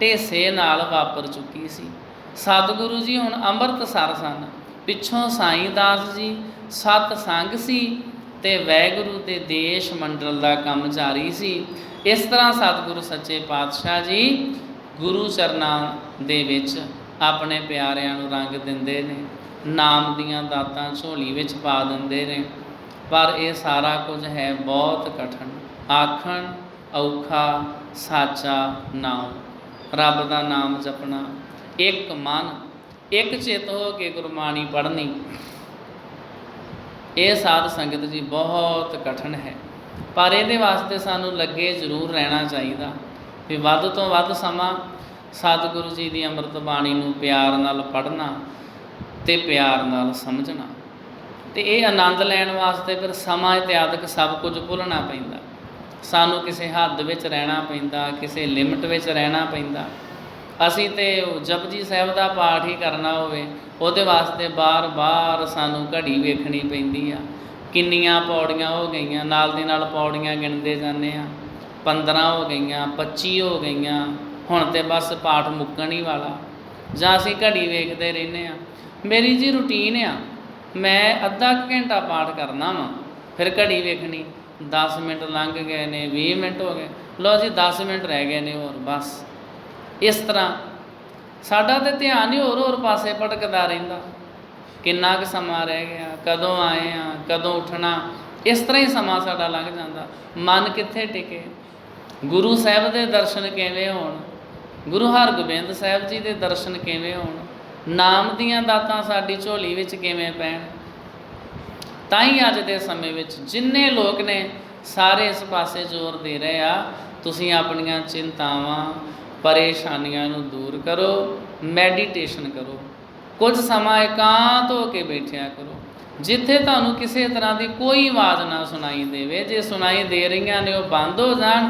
S1: ਢੇਸੇ ਨਾਲ ਵਾਪਰ ਚੁੱਕੀ ਸੀ। ਸਤਿਗੁਰੂ ਜੀ ਹੁਣ ਅੰਮ੍ਰਿਤਸਰ ਸਨ, ਪਿੱਛੋਂ ਸਾਈਂ ਦਾਸ ਜੀ, ਸਤ ਸੰਗ ਸੀ ਤੇ ਵਾਹਿਗੁਰੂ ਦੇ ਦੇਸ਼ ਮੰਡਲ ਦਾ ਕੰਮ ਜਾਰੀ ਸੀ। ਇਸ ਤਰ੍ਹਾਂ ਸਤਿਗੁਰੂ ਸੱਚੇ ਪਾਤਸ਼ਾਹ ਜੀ ਗੁਰੂ ਚਰਨਾਂ ਦੇ ਵਿੱਚ ਆਪਣੇ ਪਿਆਰਿਆਂ ਨੂੰ ਰੰਗ ਦਿੰਦੇ ਨੇ, ਨਾਮ ਦੀਆਂ ਦਾਤਾਂ ਝੋਲੀ ਵਿੱਚ ਪਾ ਦਿੰਦੇ ਨੇ। ਪਰ ਇਹ ਸਾਰਾ ਕੁਝ ਹੈ ਬਹੁਤ ਕਠਿਨ। ਆਖਣ ਔਖਾ ਸਾਚਾ ਨਾਮ, ਰੱਬ ਦਾ ਨਾਮ ਜਪਣਾ, ਇੱਕ ਮਨ ਇੱਕ ਚਿੱਤ ਹੋ ਕੇ ਗੁਰਬਾਣੀ ਪੜ੍ਹਨੀ, ਇਹ ਸਾਧ ਸੰਗਤ ਜੀ ਬਹੁਤ ਕਠਿਨ ਹੈ। ਪਰ ਇਹਦੇ ਵਾਸਤੇ ਸਾਨੂੰ ਲੱਗੇ ਜ਼ਰੂਰ ਰਹਿਣਾ ਚਾਹੀਦਾ ਵੀ ਵੱਧ ਤੋਂ ਵੱਧ ਸਮਾਂ ਸਤਿਗੁਰੂ ਜੀ ਦੀ ਅੰਮ੍ਰਿਤ ਬਾਣੀ ਨੂੰ ਪਿਆਰ ਨਾਲ ਪੜ੍ਹਨਾ ਤੇ ਪਿਆਰ ਨਾਲ ਸਮਝਣਾ। ਤੇ ਇਹ ਆਨੰਦ ਲੈਣ ਵਾਸਤੇ ਫਿਰ ਸਮਾਂ ਇਤਿਆਦਿਕ ਸਭ ਕੁਝ ਭੁੱਲਣਾ ਪੈਂਦਾ। ਸਾਨੂੰ ਕਿਸੇ ਹੱਦ ਵਿੱਚ ਰਹਿਣਾ ਪੈਂਦਾ, ਕਿਸੇ ਲਿਮਟ ਵਿੱਚ ਰਹਿਣਾ ਪੈਂਦਾ। ਅਸੀਂ ਤੇ ਜਪਜੀ ਸਾਹਿਬ ਦਾ ਪਾਠ ਹੀ ਕਰਨਾ ਹੋਵੇ ਉਹਦੇ ਵਾਸਤੇ ਬਾਰ-ਬਾਰ ਸਾਨੂੰ ਘੜੀ ਵੇਖਣੀ ਪੈਂਦੀ ਆ। ਕਿੰਨੀਆਂ ਪੌੜੀਆਂ ਹੋ ਗਈਆਂ, ਨਾਲ ਦੀ ਨਾਲ ਪੌੜੀਆਂ ਗਿਣਦੇ ਜਾਂਦੇ ਆ। 15 ਹੋ ਗਈਆਂ, 25 ਹੋ ਗਈਆਂ, ਹੁਣ ਤੇ ਬਸ ਪਾਠ ਮੁੱਕਣ ਹੀ ਵਾਲਾ। ਜਾਂ ਅਸੀਂ ਘੜੀ ਵੇਖਦੇ ਰਹਿੰਦੇ ਹਾਂ। ਮੇਰੀ ਜੀ ਰੂਟੀਨ ਆ, ਮੈਂ ਅੱਧਾ ਘੰਟਾ ਪਾਠ ਕਰਨਾ ਵਾ, ਫਿਰ ਘੜੀ ਵੇਖਣੀ, 10 ਮਿੰਟ ਲੰਘ ਗਏ ਨੇ, 20 ਮਿੰਟ ਹੋ ਗਏ, ਲਓ ਜੀ 10 ਮਿੰਟ ਰਹਿ ਗਏ ਨੇ ਹੋਰ ਬਸ। ਇਸ ਤਰ੍ਹਾਂ ਸਾਡਾ ਤਾਂ ਧਿਆਨ ਹੀ ਹੋਰ ਪਾਸੇ ਭਟਕਦਾ ਰਹਿੰਦਾ। ਕਿੰਨਾ ਕੁ ਸਮਾਂ ਰਹਿ ਗਿਆ, ਕਦੋਂ ਆਏ ਆ, ਕਦੋਂ ਉੱਠਣਾ, ਇਸ ਤਰ੍ਹਾਂ ਹੀ ਸਮਾਂ ਸਾਡਾ ਲੰਘ ਜਾਂਦਾ। ਮਨ ਕਿੱਥੇ ਟਿਕੇ? ਗੁਰੂ ਸਾਹਿਬ ਦੇ ਦਰਸ਼ਨ ਕਿਵੇਂ ਹੋਣ? ਗੁਰੂ ਹਰਗੋਬਿੰਦ ਸਾਹਿਬ ਜੀ ਦੇ ਦਰਸ਼ਨ ਕਿਵੇਂ ਹੋਣ? ਨਾਮ ਦੀਆਂ ਦਾਤਾਂ ਸਾਡੀ ਝੋਲੀ ਵਿੱਚ ਕਿਵੇਂ ਪੈਣ। ਤਾਂ ਹੀ ਅੱਜ ਦੇ ਸਮੇਂ ਵਿੱਚ ਜਿੰਨੇ ਲੋਕ ਨੇ ਸਾਰੇ ਇਸ ਪਾਸੇ ਜ਼ੋਰ ਦੇ ਰਹੇ ਆ, ਤੁਸੀਂ ਆਪਣੀਆਂ ਚਿੰਤਾਵਾਂ ਪਰੇਸ਼ਾਨੀਆਂ ਨੂੰ ਦੂਰ ਕਰੋ, ਮੈਡੀਟੇਸ਼ਨ ਕਰੋ, ਕੁਝ ਸਮਾਂ ਇਕਾਂਤ ਹੋ ਕੇ ਬੈਠਿਆ ਕਰੋ, ਜਿੱਥੇ ਤੁਹਾਨੂੰ ਕਿਸੇ ਤਰ੍ਹਾਂ ਦੀ ਕੋਈ ਆਵਾਜ਼ ਨਾ ਸੁਣਾਈ ਦੇਵੇ। ਜੇ ਸੁਣਾਈ ਦੇ ਰਹੀਆਂ ਨੇ ਉਹ ਬੰਦ ਹੋ ਜਾਣ।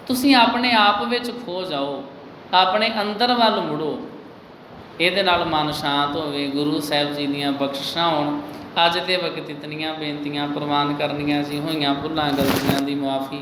S1: ਤੁਸੀਂ ਆਪਣੇ ਆਪ ਵਿੱਚ ਖੋ ਜਾਓ, ਆਪਣੇ ਅੰਦਰ ਵੱਲ ਮੁੜੋ। ਇਹਦੇ ਨਾਲ ਮਨ ਸ਼ਾਂਤ ਹੋਵੇ, ਗੁਰੂ ਸਾਹਿਬ ਜੀ ਦੀਆਂ ਬਖਸ਼ਿਸ਼ਾਂ ਹੋਣ। ਅੱਜ ਦੇ ਵਕਤ ਇਤਨੀਆਂ ਬੇਨਤੀਆਂ ਪ੍ਰਵਾਨ ਕਰਨੀਆਂ ਸੀ, ਹੋਈਆਂ ਭੁੱਲਾਂ ਗਲਤੀਆਂ ਦੀ ਮੁਆਫੀ।